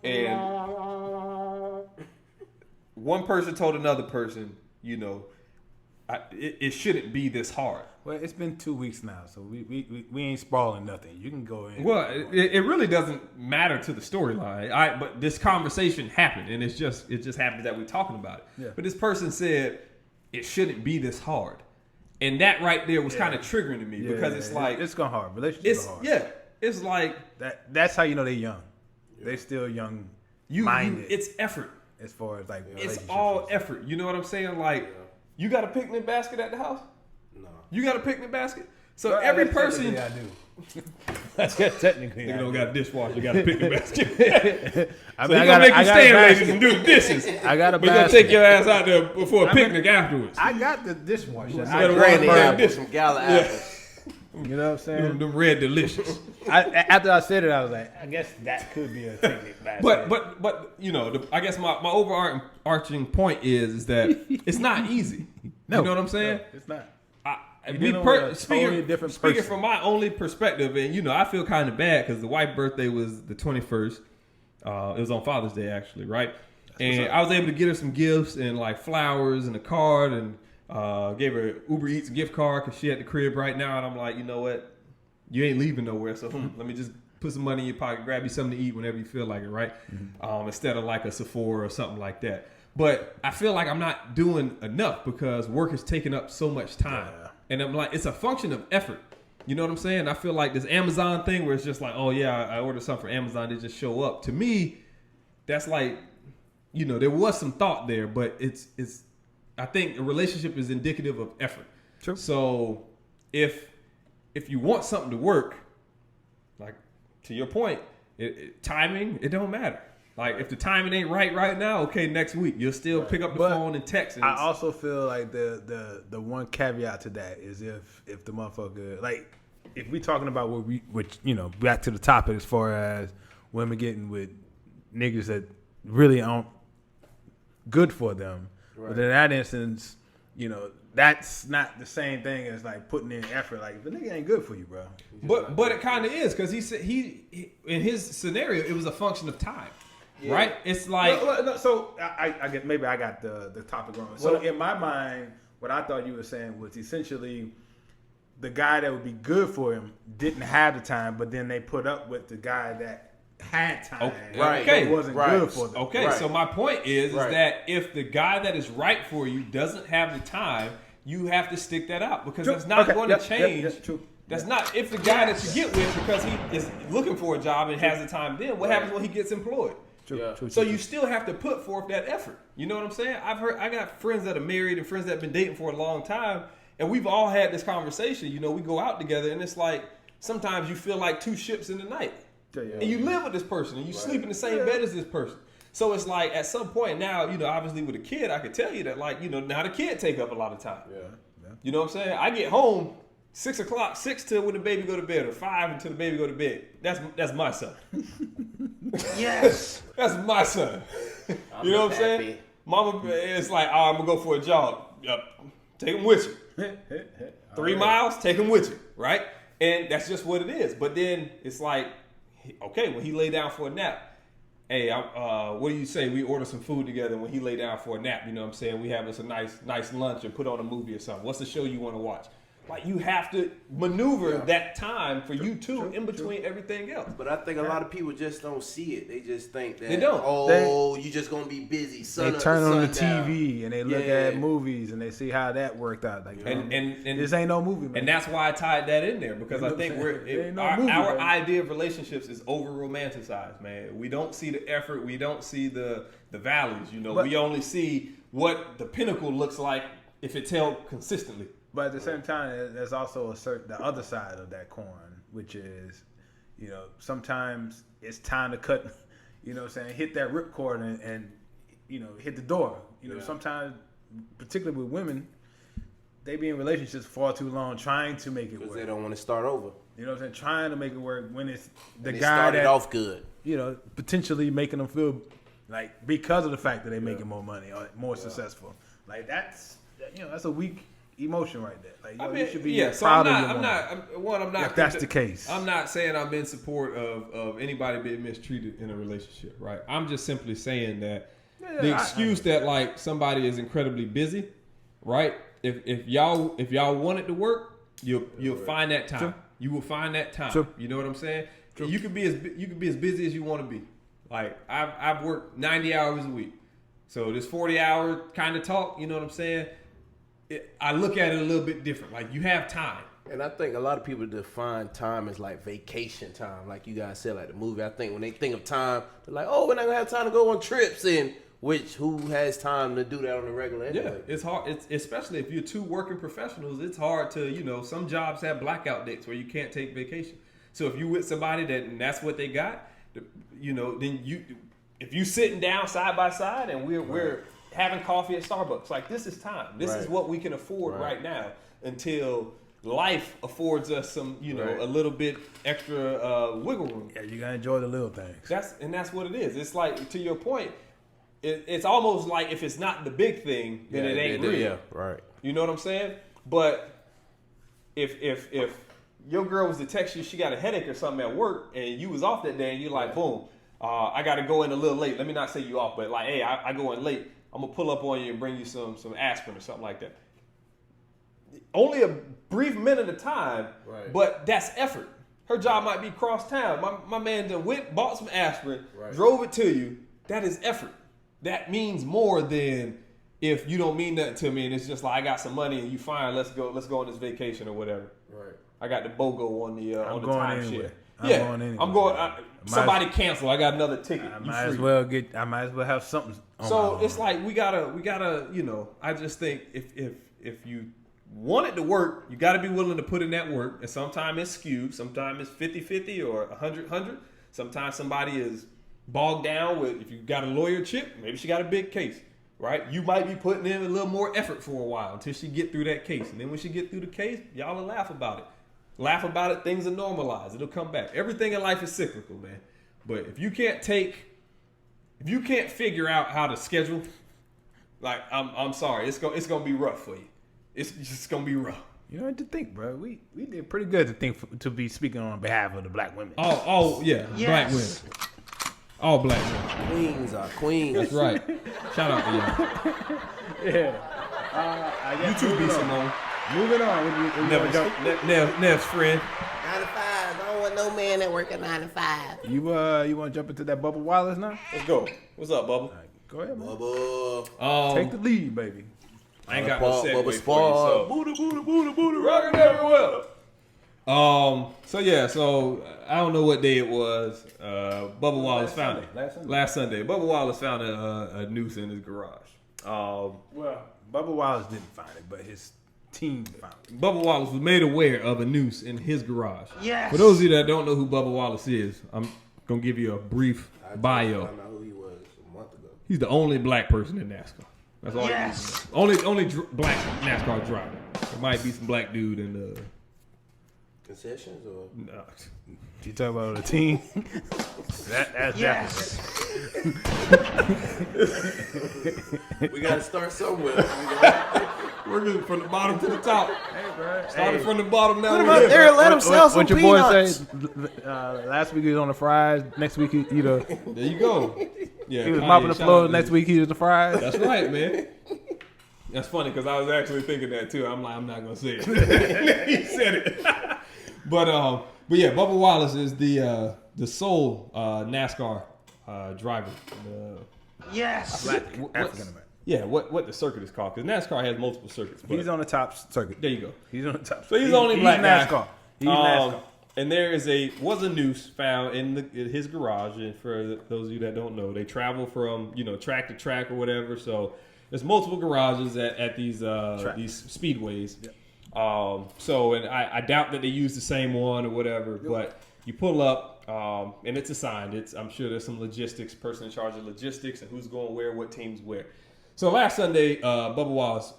and one person told another person, it shouldn't be this hard. Well, it's been 2 weeks now, so we ain't spoiling nothing. You can go in. Well, it really doesn't matter to the storyline. But this conversation happened, and it just happened that we're talking about it. Yeah. But this person said it shouldn't be this hard, and that right there was kind of triggering to me because it's like it's gone hard. Relationships are hard. Yeah, it's like that's how you know they're young. They still young minded. It's effort. As far as like it's all effort. You know what I'm saying? Like you got a picnic basket at the house? No. You got a picnic basket? So every person. I do. That's technically. Nigga don't got a dishwasher. You got a picnic basket. I So you gonna make you stand, ladies, and do the dishes. I got a But you gonna basket. take your ass out there before a picnic afterwards. I got the dishwasher. gotta Granny run apples, some gala apples. You know what I'm saying? Them red delicious. After I said it, I was like, I guess that could be a picnic basket. But you know, I guess my overarching point is that it's not easy. No, You know what I'm saying? No, it's not. Speaking person. from my only perspective, and you know, I feel kind of bad because the wife's birthday was the 21st. It was on Father's Day, actually, right? And I was able to get her some gifts and like flowers and a card, and gave her Uber Eats gift card because she had the crib right now. And I'm like, you know what? You ain't leaving nowhere, so let me just put some money in your pocket, grab you something to eat whenever you feel like it, right? Instead of like a Sephora or something like that. But I feel like I'm not doing enough because work is taking up so much time. Yeah. And I'm like, it's a function of effort. You know what I'm saying? I feel like this Amazon thing where it's just like, oh yeah, I ordered something from Amazon, they just show up. To me, that's like, you know, there was some thought there, but it's I think a relationship is indicative of effort. True. So if you want something to work, like to your point, timing, it don't matter. Like if the timing ain't right now, okay, next week you'll still pick up the phone and text. And I also feel like the one caveat to that is if the motherfucker, like if we talking about which you know, back to the topic as far as women getting with niggas that really aren't good for them. Right. But in that instance, you know, that's not the same thing as like putting in effort. Like if the nigga ain't good for you, bro. But it kind of is because he said he in his scenario it was a function of time. Yeah. Right? It's like no, so I get maybe I got the topic wrong. So in my mind, what I thought you were saying was essentially the guy that would be good for him didn't have the time, but then they put up with the guy that had time. Okay. But wasn't good for them. Okay, so my point is that if the guy that is right for you doesn't have the time, you have to stick that out because it's not going to change. True. That's not if the guy that you get with because he is looking for a job and has the time. Then what happens when he gets employed? So you still have to put forth that effort. You know what I'm saying? I got friends that are married and friends that have been dating for a long time, and we've all had this conversation. You know, we go out together, and it's like sometimes you feel like two ships in the night, and you live with this person, and you sleep in the same bed as this person. So it's like at some point now, you know, obviously with a kid, I could tell you that, like, you know, now the kid take up a lot of time. Yeah. You know what I'm saying? I get home 6 o'clock, 6 till when the baby go to bed, or 5 until the baby go to bed. That's my son. Yes. That's my son. You know what I'm saying? Mama, it's like, oh, I'm going to go for a jog. Yep. Take him with you. 3 miles, take him with you, right? And that's just what it is. But then it's like, okay, when he lay down for a nap, hey, what do you say? We order some food together when he lay down for a nap. You know what I'm saying? We have us a nice lunch and put on a movie or something. What's the show you want to watch? Like, you have to maneuver that time for you two in between everything else. But I think a lot of people just don't see it. They just think that, they don't. You just going to be busy. They turn on the TV and they look at movies and they see how that worked out. Like, and this ain't no movie, man. And that's why I tied that in there because I think our idea of relationships is over romanticized, man. We don't see the effort. We don't see the values. You know, we only see what the pinnacle looks like if it's held consistently. But at the same time, there's also the other side of that coin, which is, you know, sometimes it's time to cut, you know what I'm saying, hit that ripcord and you know, hit the door. You know, sometimes, particularly with women, they be in relationships far too long trying to make it work. Because they don't want to start over. You know what I'm saying? Trying to make it work when it's the guy started that off good. You know, potentially making them feel like because of the fact that they're making more money or more successful. Like that's a weak emotion right there. Like, you should be proud of your woman. I'm not. If that's the case, I'm not saying I'm in support of anybody being mistreated in a relationship, right? I'm just simply saying that the excuse that like somebody is incredibly busy, right? If y'all want it to work, You'll find that time. True. You will find that time. True. You know what I'm saying? You could be as busy as you want to be. Like I've worked 90 hours a week, so this 40-hour kind of talk. You know what I'm saying? I look at it a little bit different. Like you have time. And I think a lot of people define time as like vacation time, like you guys said, like the movie. I think when they think of time, they're like, oh, we're not gonna have time to go on trips, and who has time to do that on the regular anyway? Yeah, it's hard. It's especially if you're two working professionals. It's hard to, some jobs have blackout dates where you can't take vacation. So if you with somebody and that's what they got, then if you sitting down side by side and we're having coffee at Starbucks, like this is time. This is what we can afford right now until life affords us some, a little bit extra wiggle room. Yeah, you gotta enjoy the little things. That's what it is. It's like, to your point, it's almost like if it's not the big thing, then it ain't real. Yeah, right. You know what I'm saying? But if your girl was to text you, she got a headache or something at work, and you was off that day, and you're like, boom, I got to go in a little late. Let me not say you off, but like, hey, I go in late. I'm gonna pull up on you and bring you some aspirin or something like that. Only a brief minute of time, but that's effort. Her job might be cross town. My man done bought some aspirin, drove it to you. That is effort. That means more than if you don't mean nothing to me and it's just like I got some money and you fine. Let's go on this vacation or whatever. Right. I got the BOGO on the time anyway. shit. I'm going. Somebody cancel. I got another ticket. I might as well have something. So it's like we gotta. I just think if you want it to work, you got to be willing to put in that work. And sometimes it's skewed. Sometimes it's 50-50 or 100-100. Sometimes somebody is bogged down with, if you got a lawyer chick, maybe she got a big case, right? You might be putting in a little more effort for a while until she get through that case. And then when she get through the case, y'all will laugh about it. Laugh about it, things are normalized. It'll come back. Everything in life is cyclical, man. But if you can't figure out how to schedule, like, I'm sorry, it's gonna be rough for you. It's just gonna be rough. You know what to think, bro. We did pretty good to be speaking on behalf of the black women. Oh yeah, yes. Black women. All black women. Queens are queens. That's right. Shout out to y'all. Yeah. You too, B. Simone. Moving on. Nev's friend. 9 to 5. I don't want no man that work at 9 to 5. You want to jump into that Bubba Wallace now? Let's go. What's up, Bubba? Right, go ahead, man. Bubba. Take the lead, baby. I ain't got no segue Bubba for you, Spar. so. Booty, rocking everywhere. So I don't know what day it was. Bubba Wallace found it. Last Sunday. Bubba Wallace found a noose in his garage. Well, Bubba Wallace didn't find it, but his team found it. Bubba Wallace was made aware of a noose in his garage. Yes. For those of you that don't know who Bubba Wallace is, I'm gonna give you a brief bio. I found out who he was a month ago. He's the only black person in NASCAR. That's all. Yes. Only black NASCAR driver. There might be some black dude in the concessions or no. You talk about the team? That's Yes. we gotta start somewhere. Working from the bottom to the top. Hey, bro. Started from the bottom now. Put him up there and let him sell some what your peanuts. boy say? Last week he was on the fries. Next week he There you go. Yeah, he was Kanye, mopping the shout floor. out Next to week he was the fries. That's right, man. That's funny because I was actually thinking that too. I'm like, I'm not gonna say it. He said it. But yeah, Bubba Wallace is the sole NASCAR driver. Yes. African American. Yeah, what the circuit is called, because NASCAR has multiple circuits. But He's on the top circuit. there you go. He's on the top. So he's the only black guy. NASCAR. He's NASCAR. And there was a noose found in his garage. And for those of you that don't know, they travel from track to track or whatever. So there's multiple garages at these speedways. Yep. And I doubt that they use the same one or whatever. Yep. But you pull up, and it's assigned. I'm sure there's some logistics, person in charge of logistics and who's going where, what teams where. So last Sunday, Bubba Wallace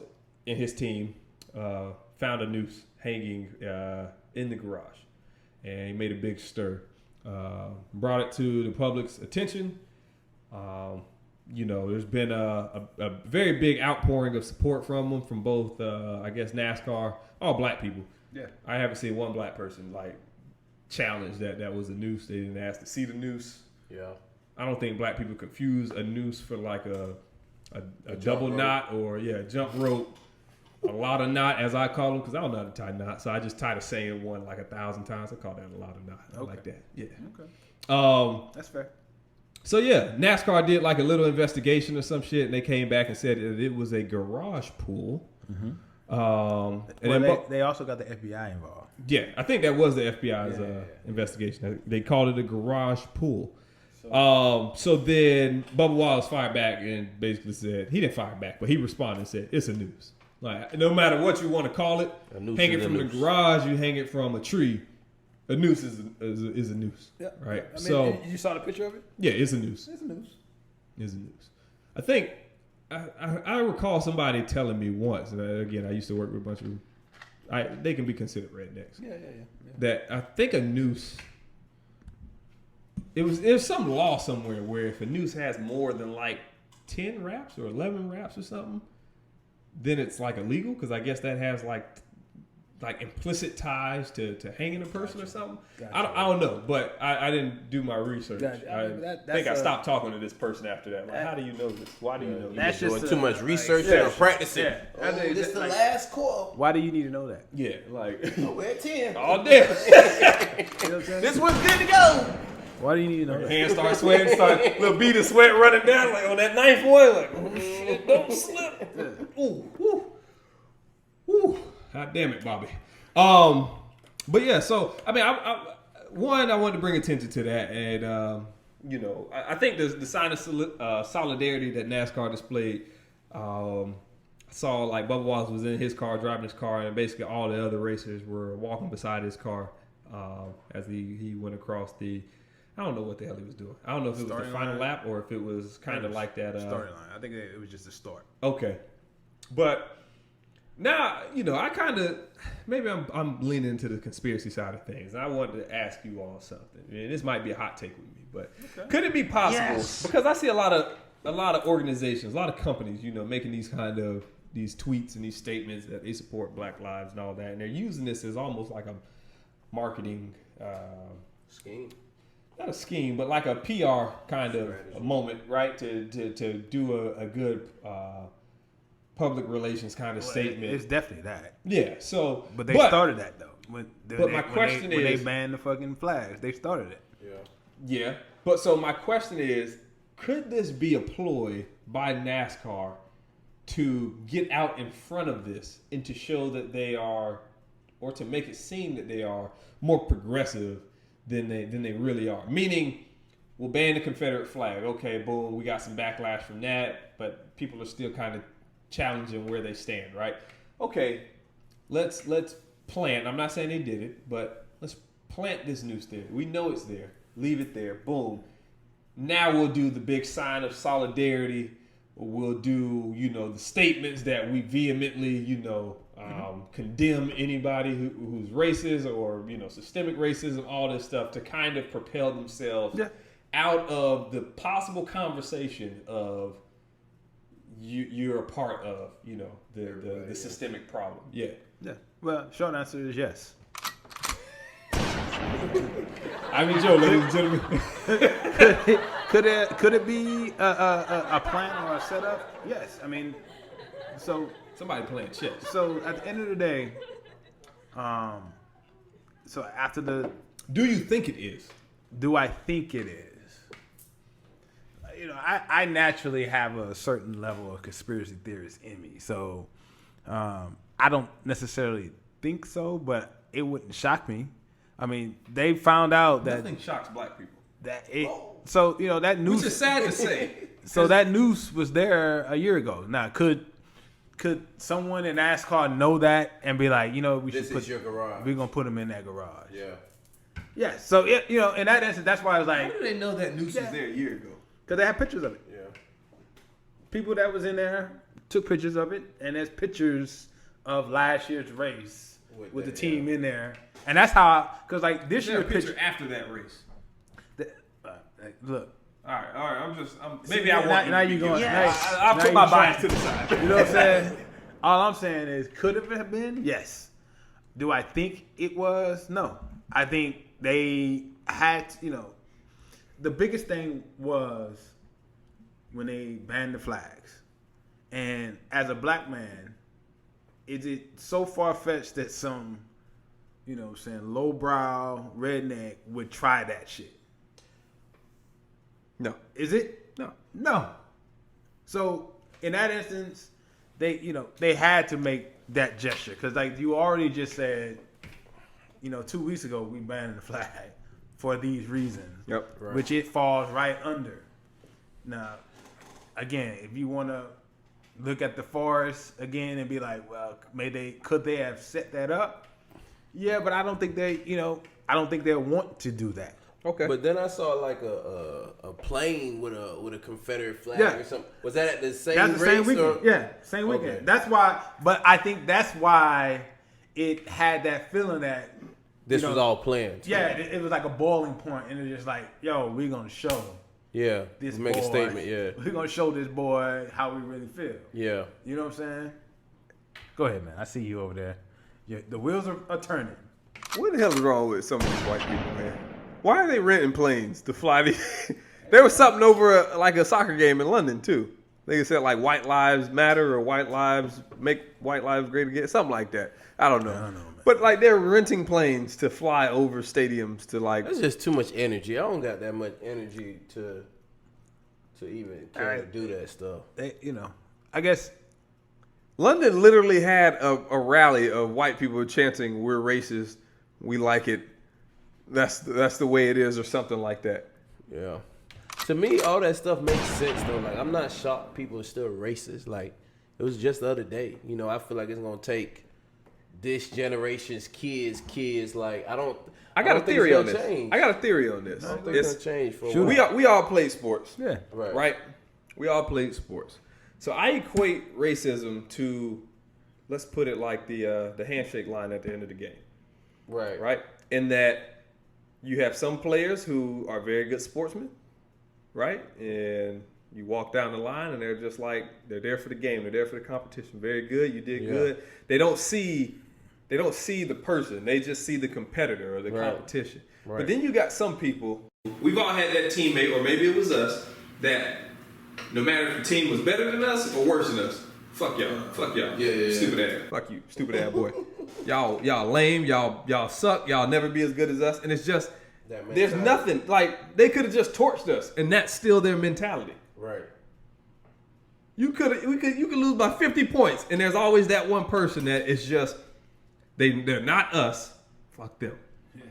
and his team found a noose hanging in the garage. And he made a big stir. Brought it to the public's attention. There's been a very big outpouring of support from him, from both, I guess, NASCAR, all black people. Yeah. I haven't seen one black person, challenge that was a noose. They didn't ask to see the noose. Yeah. I don't think black people confuse a noose for, a double knot or, jump rope. a lot of knot, as I call them, because I don't know how to tie knot, so I just tied a saying one like 1,000 times. I call that a lot of knot. I like that. Yeah. Okay. That's fair. So yeah, NASCAR did like a little investigation or some shit, and they came back and said that it was a garage pool. And then they also got the FBI involved. Yeah, I think that was the FBI's investigation. They called it a garage pool. So then Bubba Wallace fired back and basically said, he didn't fire back, but he responded and said, it's a noose. Like, no matter what you want to call it, hang it from the garage, you hang it from a tree, a noose is a noose. Yeah. Right? I mean, you saw the picture of it? Yeah, it's a noose. It's a noose. It's a noose. I think, I recall somebody telling me once, and again, I used to work with a bunch of, they can be considered rednecks. Yeah. That I think a noose, there's some law somewhere where if a noose has more than like 10 wraps or 11 wraps or something, then it's like illegal, because I guess that has like implicit ties to hanging a person or something. Gotcha. I don't know, but I didn't do my research. Gotcha. I think I stopped talking to this person after that. Like, how do you know this? Why do you know this? You're doing too much research and practicing. Yeah. This is the last call. Why do you need to know that? Yeah, like we're at 10. All day. This one's good to go. Why do you need to know that? Hands start sweating, little bead of sweat running down like on that ninth one, like, oh shit, don't slip. Ooh. God damn it, Bobby. But yeah, so I mean, I wanted to bring attention to that, and I think the sign of solidarity that NASCAR displayed. I saw like Bubba Wallace was in his car, driving his car, and basically all the other racers were walking beside his car as he went across the. I don't know what the hell he was doing. I don't know if it was the final lap or if it was kind of like that. Storyline. I think it was just a start. Okay. But now, I kind of, maybe I'm leaning into the conspiracy side of things. I wanted to ask you all something. And this might be a hot take with me, but could it be possible? Yes. Because I see a lot of organizations, a lot of companies, making these kind of, these tweets and these statements that they support Black lives and all that. And they're using this as almost like a marketing scheme. Not a scheme, but like a PR kind of a moment, right? To do a good public relations kind of statement. It's definitely that. Yeah. So, but they started that though. When they banned the fucking flags, they started it. Yeah. But so my question is, could this be a ploy by NASCAR to get out in front of this and to show that they are, or to make it seem that they are more progressive than they really are? Meaning, we'll ban the Confederate flag. Okay, boom, we got some backlash from that, but people are still kind of challenging where they stand, right? Okay, let's plant. I'm not saying they did it, but let's plant this noose there. We know it's there. Leave it there. Boom. Now we'll do the big sign of solidarity. We'll do, the statements that we vehemently, condemn anybody who's racist or, systemic racism, all this stuff to kind of propel themselves out of the possible conversation of you're a part of, the systemic problem. Yeah. Yeah. Well, short answer is yes. I mean, Joe, ladies and gentlemen. Could it be a plan or a setup? Yes. I mean, so somebody playing chess. So at the end of the day, so after the, do you think it is? Do I think it is? I naturally have a certain level of conspiracy theorist in me, so I don't necessarily think so, but it wouldn't shock me. I mean, they found out that nothing shocks black people. So that noose. Which is sad to say. So that noose was there a year ago. Now, could someone in NASCAR know that and be like, we should put your garage. We're gonna put them in that garage. Yeah. Yeah. So in that instance, that's why I was like, how do they know that noose was there a year ago? Because they had pictures of it. Yeah. People that was in there took pictures of it, and there's pictures of last year's race with the team in there, and that's how. Because like this year's picture after that race. Look. All right. Maybe I want. Now you going? I'll put my bias to the side. You know what I'm saying? All I'm saying is, could it have been? Yes. Do I think it was? No. I think they had. The biggest thing was when they banned the flags, and as a black man, is it so far-fetched that some, you know, saying lowbrow redneck would try that shit? No. Is it? No. So in that instance, they had to make that gesture because like you already just said, 2 weeks ago we banned the flag for these reasons. Yep. Right. Which it falls right under. Now, again, if you want to look at the forest again and be like, well, could they have set that up? Yeah, but I don't think they'll want to do that. Okay. But then I saw like a plane with a Confederate flag Yeah. or something. Was that at the same That's the race? same weekend. Or? Yeah, same weekend. Okay. That's why. But I think that's why it had that feeling that This was all planned. Yeah, it was like a boiling point, and it's just like, yo, we're gonna show Yeah. this Make boy. a statement. Yeah. We're gonna show this boy how we really feel. Yeah. You know what I'm saying? Go ahead, man. I see you over there. The wheels are turning. What the hell is wrong with some of these white people, man? Why are they renting planes to fly these? There was something over like a soccer game in London too. They said like white lives matter or white lives make white lives great again, something like that. I don't know, man. But like they're renting planes to fly over stadiums to like. That's just too much energy. I don't got that much energy to even care to do that stuff. I guess London literally had a rally of white people chanting, "We're racist, we like it. That's the way it is," or something like that. Yeah. To me, all that stuff makes sense though. Like, I'm not shocked people are still racist. Like, it was just the other day. I feel like it's gonna take this generation's kids. Like, I got a theory on this. Change. I got a theory on this. I don't think it's gonna change for a while. We all play sports. yeah. Right? We all played sports. So I equate racism to, let's put it like the handshake line at the end of the game. Right. Right? In that you have some players who are very good sportsmen, right? And you walk down the line and they're just like, they're there for the game. They're there for the competition. Very good. You did good. They don't see the person. They just see the competitor or the competition. Right. But then you got some people, we've all had that teammate, or maybe it was us, that no matter if the team was better than us or worse than us, fuck y'all. Yeah. Stupid ass. Fuck you, stupid ass boy. Y'all lame. Y'all suck. Y'all never be as good as us. And it's just, there's nothing, like, they could have just torched us, and that's still their mentality. Right. You could lose by 50 points, and there's always that one person that is just, they're not us. Fuck them. Yeah.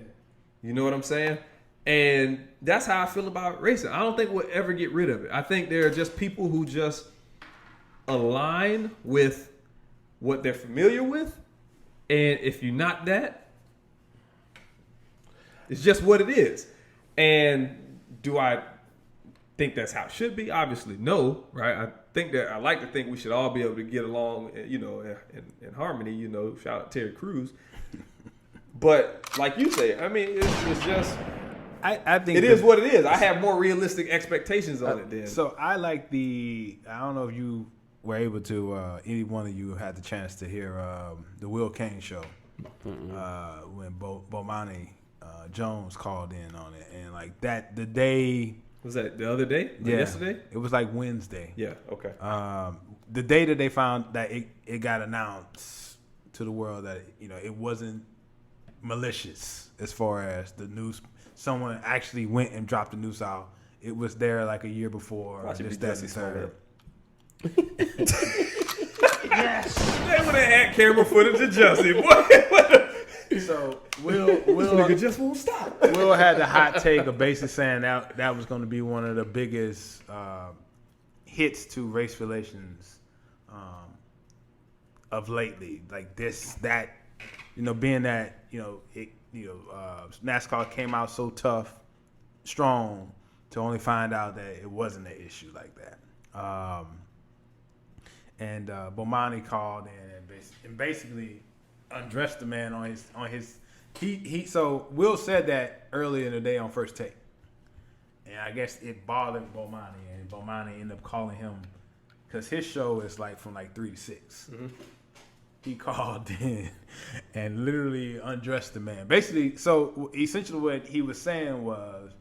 You know what I'm saying? And that's how I feel about racism. I don't think we'll ever get rid of it. I think there are just people who just align with what they're familiar with. And if you're not that, it's just what it is. And do I think that's how it should be? Obviously, no, right? I like to think we should all be able to get along, in harmony, shout out Terry Crews. But like you say, I mean, it's just, I think it is what it is. I have more realistic expectations on it then. So I like I don't know if you were able to, any one of you had the chance to hear the Will Kane show when Bomani Jones called in on it. And like that, the day. Was that the other day? Yesterday? It was like Wednesday. Yeah, okay. The day that they found that it got announced to the world that, it wasn't malicious as far as the news. Someone actually went and dropped the news out. It was there like a year before. Watch it be that, Jussie and third. Yes. They would have had camera footage of Jussie, boy. So Will just won't stop. Will had the hot take of basically saying that was going to be one of the biggest hits to race relations of lately. Like that, being that NASCAR came out so tough, strong, to only find out that it wasn't an issue like that. And Bomani called in and basically undressed the man on his so Will said that earlier in the day on First Take, and I guess it bothered Bomani, and Bomani ended up calling him because his show is like from like 3 to 6. Mm-hmm. He called in and literally undressed the man. Basically, so essentially what he was saying was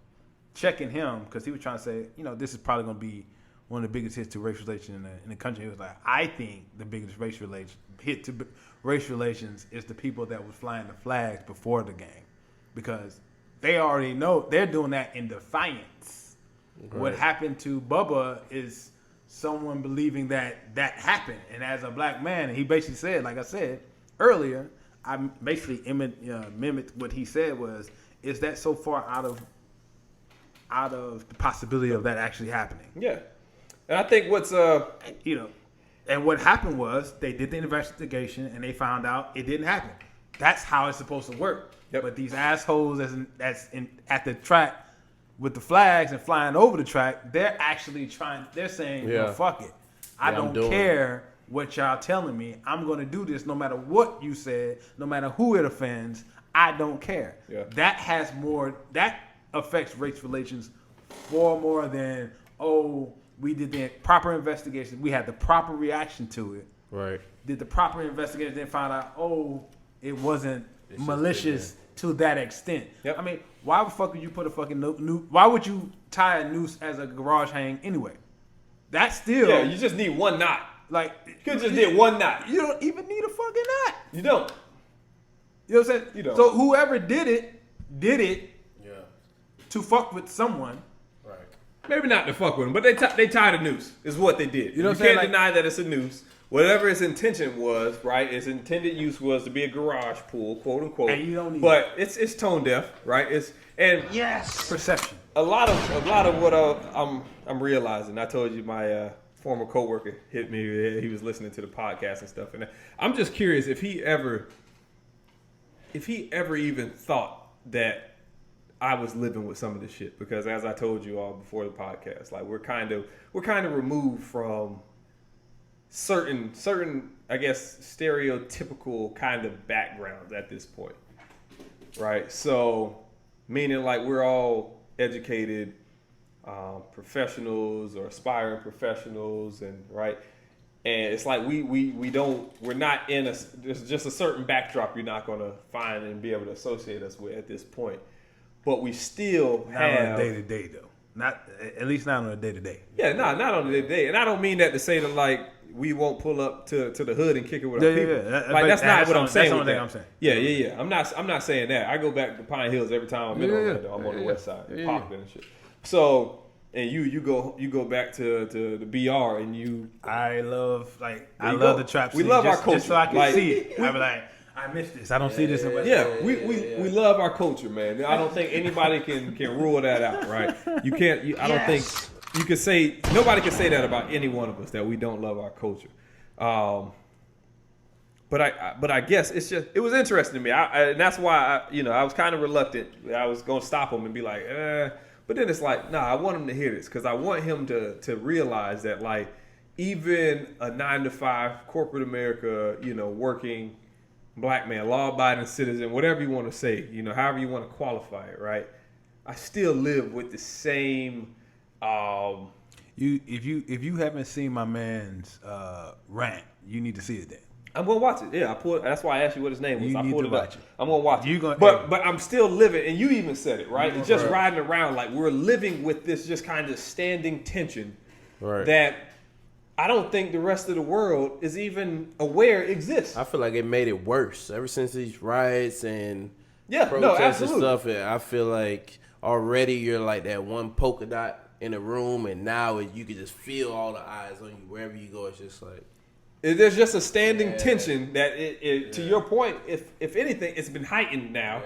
checking him because he was trying to say, this is probably going to be one of the biggest hits to race relations in the country. He was like, I think the biggest hit to race relations is the people that was flying the flags before the game, because they already know they're doing that in defiance. Right. What happened to Bubba is someone believing that happened, and as a black man, and he basically said, like I said earlier, I basically mimicked what he said was, is that so far out of the possibility of that actually happening? Yeah, and I think what's and what happened was they did the investigation and they found out it didn't happen. That's how it's supposed to work. Yep. But these assholes at the track with the flags and flying over the track, they're actually they're saying, well, fuck it. I don't care what y'all telling me. I'm going to do this no matter what you said, no matter who it offends. I don't care. Yeah. That affects race relations far more than, we did the proper investigation. We had the proper reaction to it. Right. Did the proper investigation, then found out, it wasn't malicious to that extent. Yep. I mean, why the fuck would you put a fucking why would you tie a noose as a garage hang anyway? That's still... Yeah, you just need one knot. Like, you could just need one knot. You don't even need a fucking knot. You don't. You know what I'm saying? You don't. So whoever did it to fuck with someone. Right. Maybe not to fuck with them, but they tied a noose is what they did. You know what I'm saying? You can't deny that it's a noose. Whatever its intention was, right? Its intended use was to be a garage pool, quote unquote. And you don't need it's tone deaf, right? Perception. A lot of what I'm realizing. I told you my former coworker hit me. He was listening to the podcast and stuff, and I'm just curious if he ever even thought that I was living with some of this shit, because as I told you all before the podcast, like we're kind of removed from certain I guess stereotypical kind of backgrounds at this point, right? So meaning like we're all educated professionals or aspiring professionals, and right, and it's like we're not in there's just a certain backdrop you're not going to find and be able to associate us with at this point. But we still have... Not on a day-to-day, though. At least not on a day-to-day. Yeah, not on a day-to-day. And I don't mean that to say that, like, we won't pull up to the hood and kick it with our people. Yeah. Like, that's not what I'm saying. That's the only thing I'm saying. Yeah. I'm not saying that. I go back to Pine Hills every time I'm in Orlando. I'm on the west side, Parkland and shit. So, and you go back to the BR and you... I love the trap scene. We love our culture. Just so I can see it. I be like... I miss this. I don't see this in West. We love our culture, man. I don't think anybody can rule that out, right? You can't. I don't think you can say nobody can say that about any one of us, that we don't love our culture. But I guess it was interesting to me, and that's why I was kind of reluctant. I was gonna stop him and be like, but then it's like, nah, I want him to hear this, because I want him to realize that, like, even a 9-to-5 corporate America, working black man, law-abiding citizen, whatever you want to say, however you want to qualify it, right? I still live with the same. If you haven't seen my man's rant, you need to see it then. I'm gonna watch it. Yeah, that's why I asked you what his name was. I pulled it up. I'm gonna watch it. But I'm still living, and you even said it, right? It's just riding around, like we're living with this just kind of standing tension, right? That I don't think the rest of the world is even aware exists. I feel like it made it worse ever since these riots and protests and stuff. I feel like already you're like that one polka dot in a room, and now you can just feel all the eyes on you wherever you go. It's just like there's just a standing tension that to your point, if anything, it's been heightened now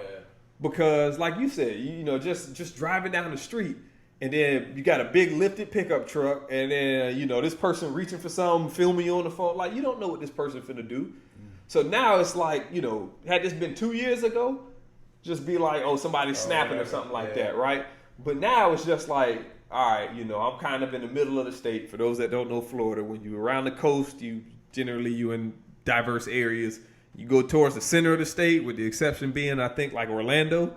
because, like you said, just driving down the street. And then you got a big lifted pickup truck, and then, this person reaching for something, filming you on the phone. Like, you don't know what this person finna do. So now it's like, had this been 2 years ago, just be like, somebody's snapping or something like that, right? But now it's just like, all right, I'm kind of in the middle of the state. For those that don't know Florida, when you're around the coast, you in diverse areas. You go towards the center of the state, with the exception being, I think, like Orlando.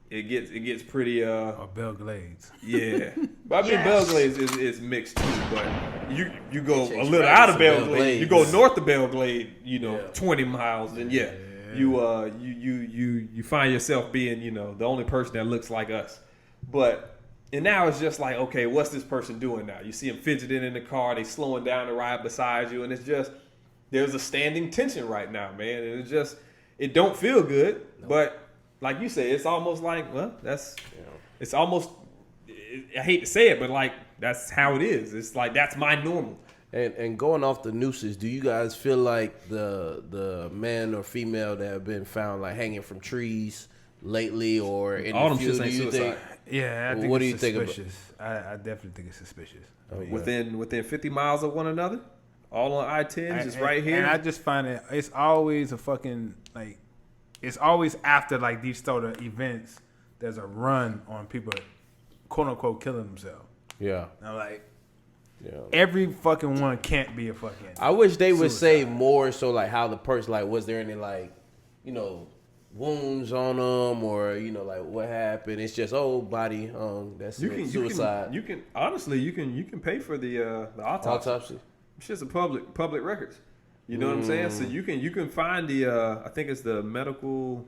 It gets pretty Belle Glades. Yeah. But I mean Belle Glades is mixed too, but you go a little out of Belle Glades. You go north of Belle Glade, 20 miles, and you find yourself being, the only person that looks like us. But And now it's just like, okay, what's this person doing now? You see them fidgeting in the car, they slowing down to ride beside you, and it's just, there's a standing tension right now, man. And it's just, it don't feel good, but like you say, it's almost like, well, it's almost, I hate to say it, but like, that's how it is. It's like, that's my normal. And going off the nooses, do you guys feel like the man or female that have been found like hanging from trees lately or in all the them field, shits ain't do you suicide. think? Yeah, I think What it's do you think suspicious. I definitely think it's suspicious. Within 50 miles of one another, all on I-10, just right here. And I just find it, it's always a fucking, like, it's always after, like, these sort of events, there's a run on people, quote-unquote, killing themselves. Yeah. And I'm like, Yeah. every fucking one can't be a fucking I wish they would say suicide. more so like how the person, like, was there any like, you know, wounds on them or, you know, like what happened? It's just, body, that's it, suicide. You can honestly, you can pay for the autopsy. Autopsy. It's just a public records. You know what I'm saying? So you can find the I think it's the medical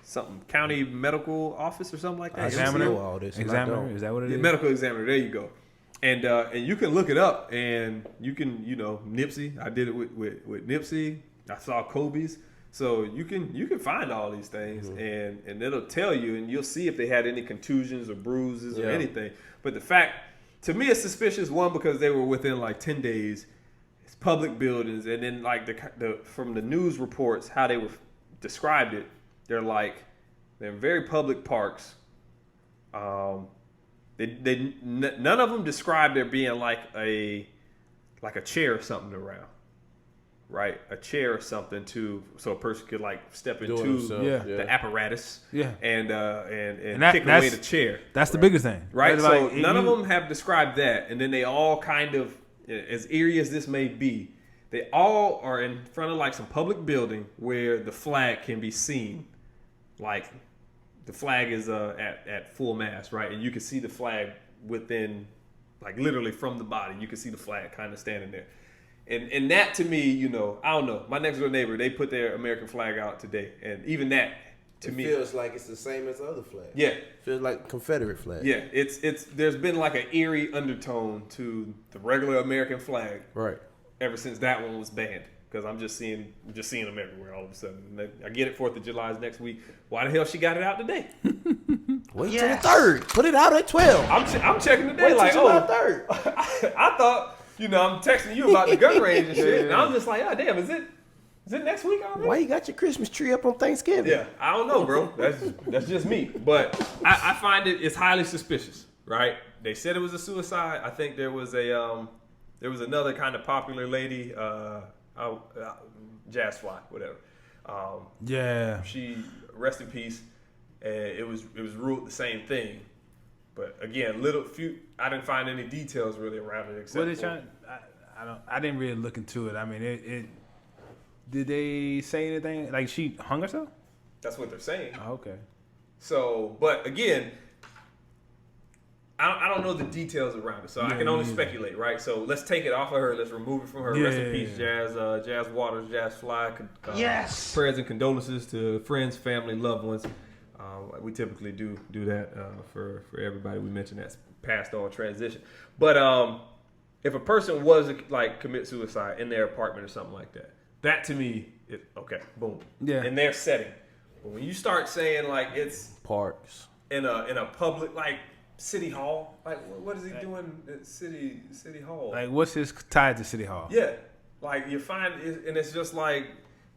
something county medical office or something like that. Examiner? All this, Examiner? Is that what it The is? medical examiner. There you go. And you can look it up, and you can, you know, Nipsey. I did it with Nipsey. I saw Kobe's. So you can find all these things, and it'll tell you, and you'll see if they had any contusions or bruises or anything. But the fact, to me, it's suspicious. One, because they were within like 10 days. It's public buildings, and then like the from the news reports how they were described it, they're in very public parks. None of them describe there being like a chair or something around, right? A chair or something so a person could like step into the apparatus, and kick away the chair. That's the biggest thing, right? Like, So none of them have described that, and then they all kind of, as eerie as this may be, they all are in front of like some public building where the flag can be seen, like. The flag is at full mast, right? And you can see the flag within, like literally from the body. You can see the flag kind of standing there. And that to me, you know, I don't know. My next door neighbor, they put their American flag out today. And even that, to me. It feels like it's the same as the other flag. Yeah. Feels like Confederate flag. Yeah, there's been like an eerie undertone to the regular American flag. Right. Ever since that one was banned. Because I'm just seeing them everywhere all of a sudden. I get it, 4th of July is next week. Why the hell she got it out today? Wait till the 3rd. Put it out at 12. I'm checking today. Wait like, till July 3rd. I thought, you know, I'm texting you about the gun range and shit. And I'm just like, oh, damn, is it next week already? Why you got your Christmas tree up on Thanksgiving? Yeah, I don't know, bro. That's just me. But I find it's highly suspicious, right? They said it was a suicide. I think there was another kind of popular lady, Jazz Fly, whatever. She, rest in peace. And it was ruled the same thing, but again, I didn't find any details really around it except. I didn't really look into it. I mean, did they say anything? Like she hung herself? That's what they're saying. Oh, okay. So, but again, I don't know the details around it, so I can only speculate, right? So let's take it off of her. Let's remove it from her. Rest in peace, Jazz Waters, Jazz Fly. Yes. Prayers and condolences to friends, family, loved ones. We typically do that for everybody we mentioned that's past all transition. But if a person was like commit suicide in their apartment or something like that, that to me, okay, boom. Yeah. In their setting. But when you start saying like it's parks in a public like City Hall, like what is he doing at City Hall? Like what's his tied to City Hall? Yeah, like you find, and it's just like.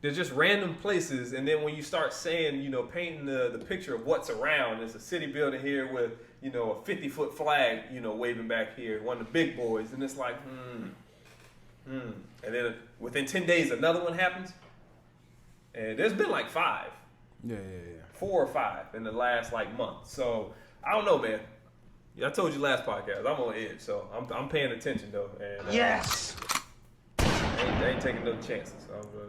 They're just random places, and then when you start saying, you know, painting the picture of what's around, there's a city building here with, you know, a 50-foot flag, you know, waving back here, one of the big boys, and it's like, and then within 10 days, another one happens, and there's been like 5. Yeah. 4 or 5 in the last like month. So I don't know, man. Yeah, I told you last podcast, I'm on edge, so I'm paying attention though. And yes. I ain't taking no chances.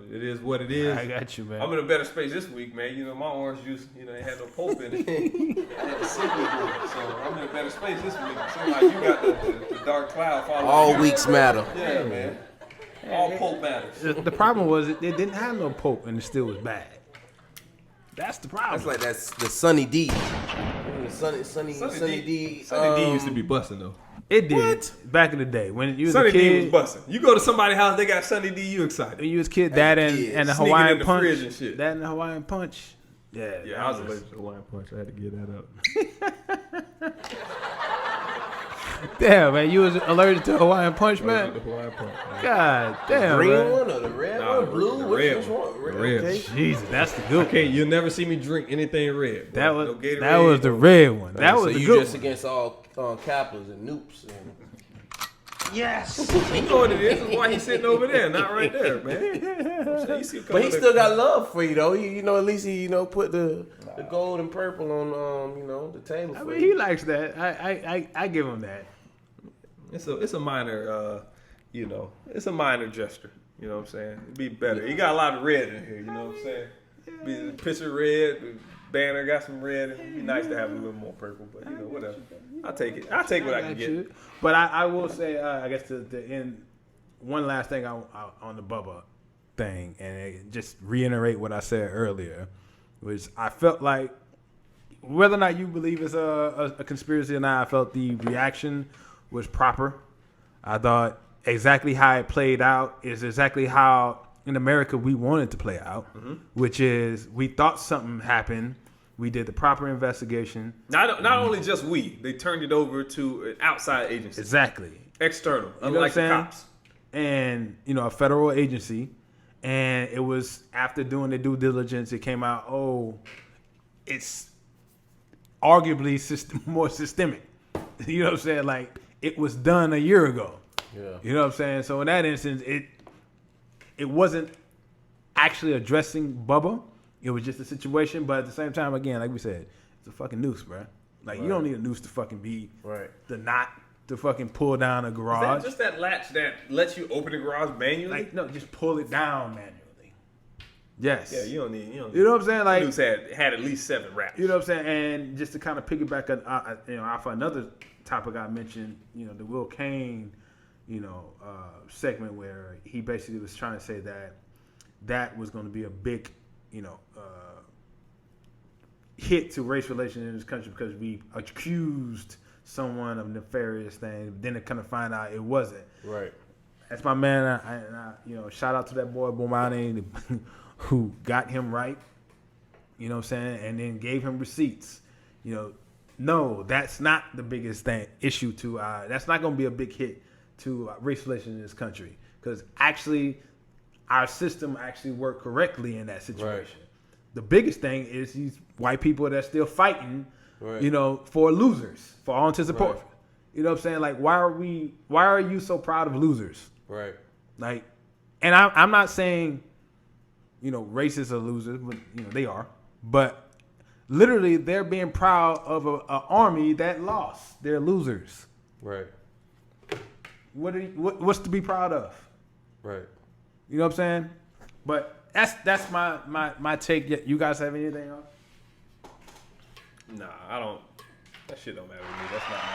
It is what it is. I got you, man. I'm in a better space this week, man. You know, my orange juice, you know, it had no pulp in it. I had the cigarette in it, so I'm in a better space this week. Seems like you got the dark cloud following all you. weeks matter. Yeah, man. All pulp matters. The problem was it didn't have no pulp and it still was bad. That's the problem. That's the Sunny D. Sunny D. Sunny D used to be busting though. It did. What? Back in the day when you was Sunny a kid. D was busting. You go to somebody's house, they got Sunny D. You excited? When you was a kid, that and the Hawaiian the punch. and shit. That and the Hawaiian punch. Yeah, I was allergic to Hawaiian punch. I had to get that up. Damn, man, you was allergic to Hawaiian punch, man. Allergic to Hawaiian punch. Man. God damn, Green man. one or the red one? Blue? The Which red one? one. Red. Okay. Jesus, that's the good. Okay, you'll never see me drink anything red. That was no Gatorade, that was the red one. That was so the you good just one. against all Kappas and Noops. And... Yes. You know what it is. That's why he's sitting over there, not right there, man. But he still got love for you, though. He, at least he, put the gold and purple on, the table. I mean, he likes that. I give him that. It's a minor, it's a minor gesture. You know what I'm saying? It'd be better. You got a lot of red in here. You know what I'm saying? Be the picture red, the banner got some red. It'd be nice to have a little more purple, but whatever. I'll take it. I'll take what I can get. But I will say, I guess to end one last thing on the Bubba thing, and just reiterate what I said earlier, which I felt like whether or not you believe it's a conspiracy or not, I felt the reaction was proper. I thought exactly how it played out is exactly how in America we wanted to play out, which is we thought something happened. We did the proper investigation. Not only just we, they turned it over to an outside agency. Exactly. External, unlike the cops. And, a federal agency. And it was after doing the due diligence, it came out, it's arguably more systemic. You know what I'm saying? Like, it was done a year ago. Yeah. You know what I'm saying? So in that instance, it wasn't actually addressing Bubba. It was just a situation, but at the same time, again, like we said, it's a fucking noose, bro. Like, you don't need a noose to fucking be the knot to fucking pull down a garage. Is that just that latch that lets you open the garage manually? Like, no, just pull it down manually. Yes. Yeah, you don't need. You know what I'm saying? Like, Noose had at least 7 wraps. You know what I'm saying? And just to kind of piggyback off another topic I mentioned, the Will Kane, segment where he basically was trying to say that was going to be a big, hit to race relations in this country because we accused someone of nefarious things. Then to kind of find out it wasn't. Right. That's my man. I shout out to that boy Bomani who got him right. You know what I'm saying? And then gave him receipts. No, that's not the biggest issue to that's not going to be a big hit to race relations in this country because actually our system actually worked correctly in that situation. Right. The biggest thing is these white people that are still fighting, for losers, for all intents and purposes. You know what I'm saying? Like, why are you so proud of losers? Right. Like, and I'm not saying, racists are losers, but, they are. But literally, they're being proud of an army that lost. They're losers. Right. What's to be proud of? Right. You know what I'm saying? But that's my take. You guys have anything else? Nah, I don't. That shit don't matter to me. That's not my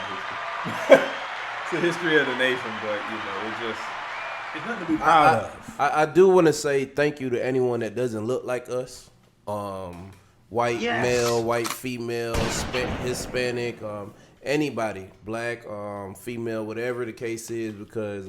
history. It's the history of the nation, but it's nothing to be proud of. I do want to say thank you to anyone that doesn't look like us. White male, white female, Hispanic, anybody, black, female, whatever the case is, because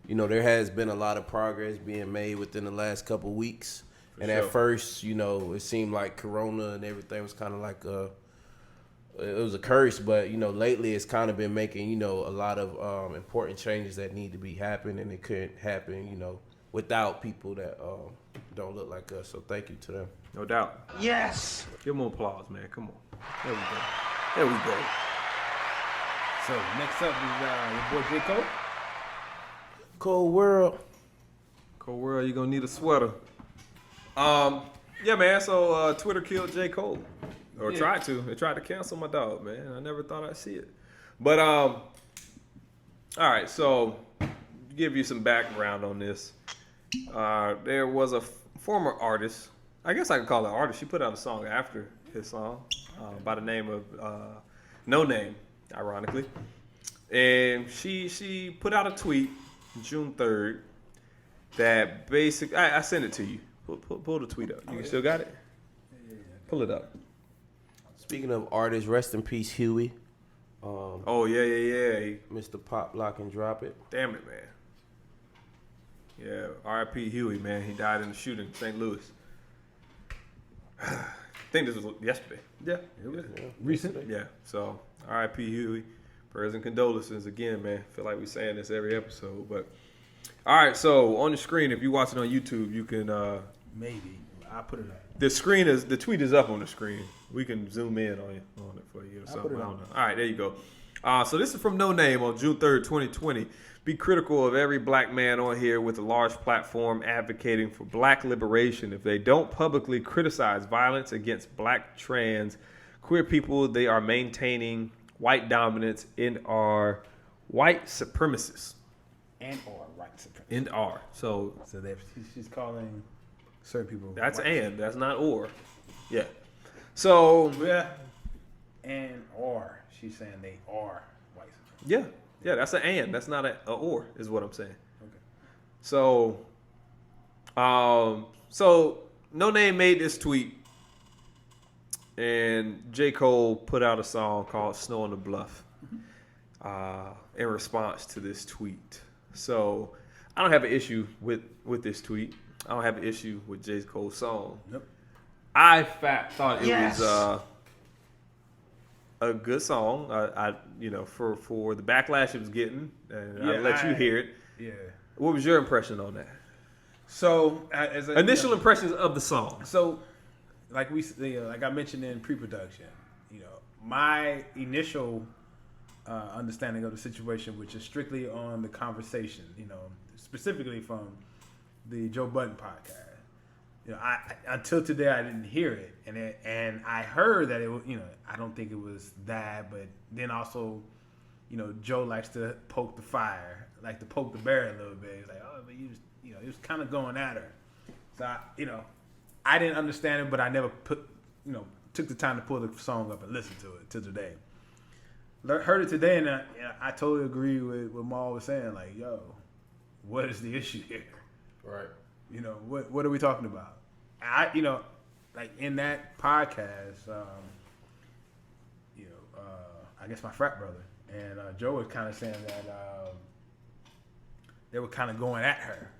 there has been a lot of progress being made within the last couple of weeks. And at first, it seemed like Corona and everything was kind of like it was a curse. But, lately it's kind of been making, a lot of important changes that need to be happening. And it couldn't happen, without people that don't look like us. So thank you to them. No doubt. Yes. Give them applause, man. Come on. There we go. So next up is your boy J. Cole. Cold World. Cold World, you're going to need a sweater. Yeah, man. So Twitter killed J. Cole. Or tried to. They tried to cancel my dog, man. I never thought I'd see it. But, all right. So, to give you some background on this. There was a former artist. I guess I could call her artist. She put out a song after his song by the name of No Name, ironically. And she put out a tweet June 3rd that basically, I sent it to you. Pull the tweet up. You still got it? Pull it up. Speaking of artists, rest in peace, Huey. Oh, yeah. Mr. Pop, Lock, and Drop It. Damn it, man. Yeah, R.I.P. Huey, man. He died in a shooting in St. Louis. I think this was yesterday. Yeah, it was recent. Yeah, so R.I.P. Huey. Prayers and condolences again, man. Feel like we're saying this every episode. But all right, so on the screen, if you watch it on YouTube, you can Maybe. I'll put it up. the tweet is up on the screen. We can zoom in on it for you or something. put it I up. don't know. All right, there you go. So this is from No Name on June 3rd, 2020. Be critical of every black man on here with a large platform advocating for black liberation. If they don't publicly criticize violence against black, trans, queer people, they are maintaining white dominance and are white supremacists. And or white supremacy. And are. So she's calling certain people. that's white and. That's not or. Yeah. So. Yeah. And or. She's saying they are white supremacists. Yeah. Yeah, that's an and. That's not a or, is what I'm saying. Okay. So, so No Name made this tweet, and J. Cole put out a song called "Snow on the Bluff" in response to this tweet. So, I don't have an issue with this tweet. I don't have an issue with J. Cole's song. Nope. I thought it was a good song. For the backlash it was getting, and I'll let you hear it. Yeah. What was your impression on that? So, Initial impressions of the song. So, like I mentioned in pre-production, my initial understanding of the situation, which is strictly on the conversation, specifically from the Joe Budden podcast. Until today, I didn't hear it, and I heard that it was, I don't think it was that, but then also, Joe likes to poke the fire, like to poke the bear a little bit. He's like, oh, but he was kind of going at her. So I didn't understand it, but I never took the time to pull the song up and listen to it till today. Heard it today, and I totally agree with what Maul was saying. Like, yo, what is the issue here? Right. What are we talking about? Like in that podcast, I guess my frat brother and Joe was kind of saying that they were kind of going at her.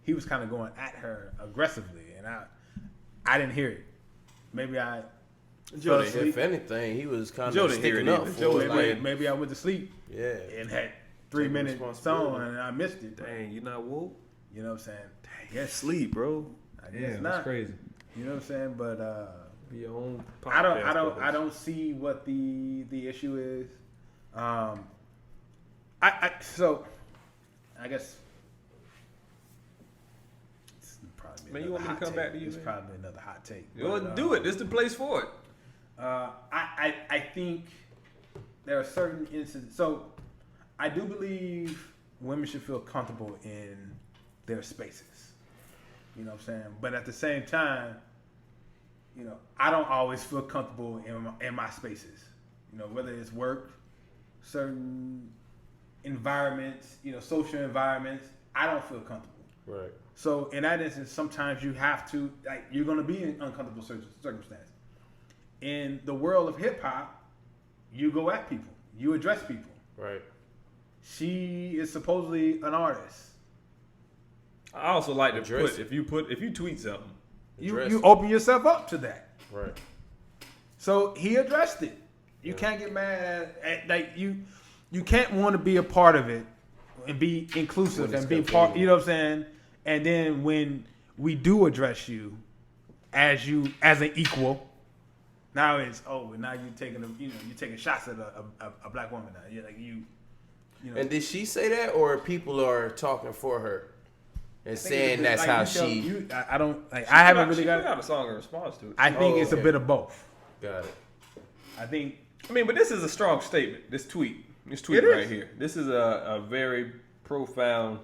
He was kind of going at her aggressively, and I didn't hear it. Maybe I. Joe, if anything, he was kind of sticking up. Maybe I went to sleep. Yeah. And had 3 minutes song and I missed it. Dang, you not woke? You know what I'm saying? Dang, Yeah, sleep, bro. I guess not. That's crazy. You know what I'm saying? But Be your own I don't see what the issue is. So I guess it's probably Man, you want me to come back to you? It's man? probably another hot take. You want to do it? This is the place for it. I think there are certain instances. So I do believe women should feel comfortable in their spaces. You know what I'm saying? But at the same time, I don't always feel comfortable in my spaces. Whether it's work, certain environments, social environments, I don't feel comfortable. Right. So in that instance, sometimes you have to, you're going to be in uncomfortable circumstances. In the world of hip hop, you go at people, you address people. Right. She is supposedly an artist. I also like to Address if you tweet something, You open yourself up to that. Right. So he addressed it. You can't get mad at you can't want to be a part of it and be inclusive and be part. You know what I'm saying? And then when we do address you as an equal, now it's now you're taking you're taking shots at a black woman now. You're like you know. And did she say that, or people are talking for her and saying that's how she? I don't like. I haven't really got a song in response to it. I think it's a bit of both. Got it. But this is a strong statement. This tweet right here. This is a very profound,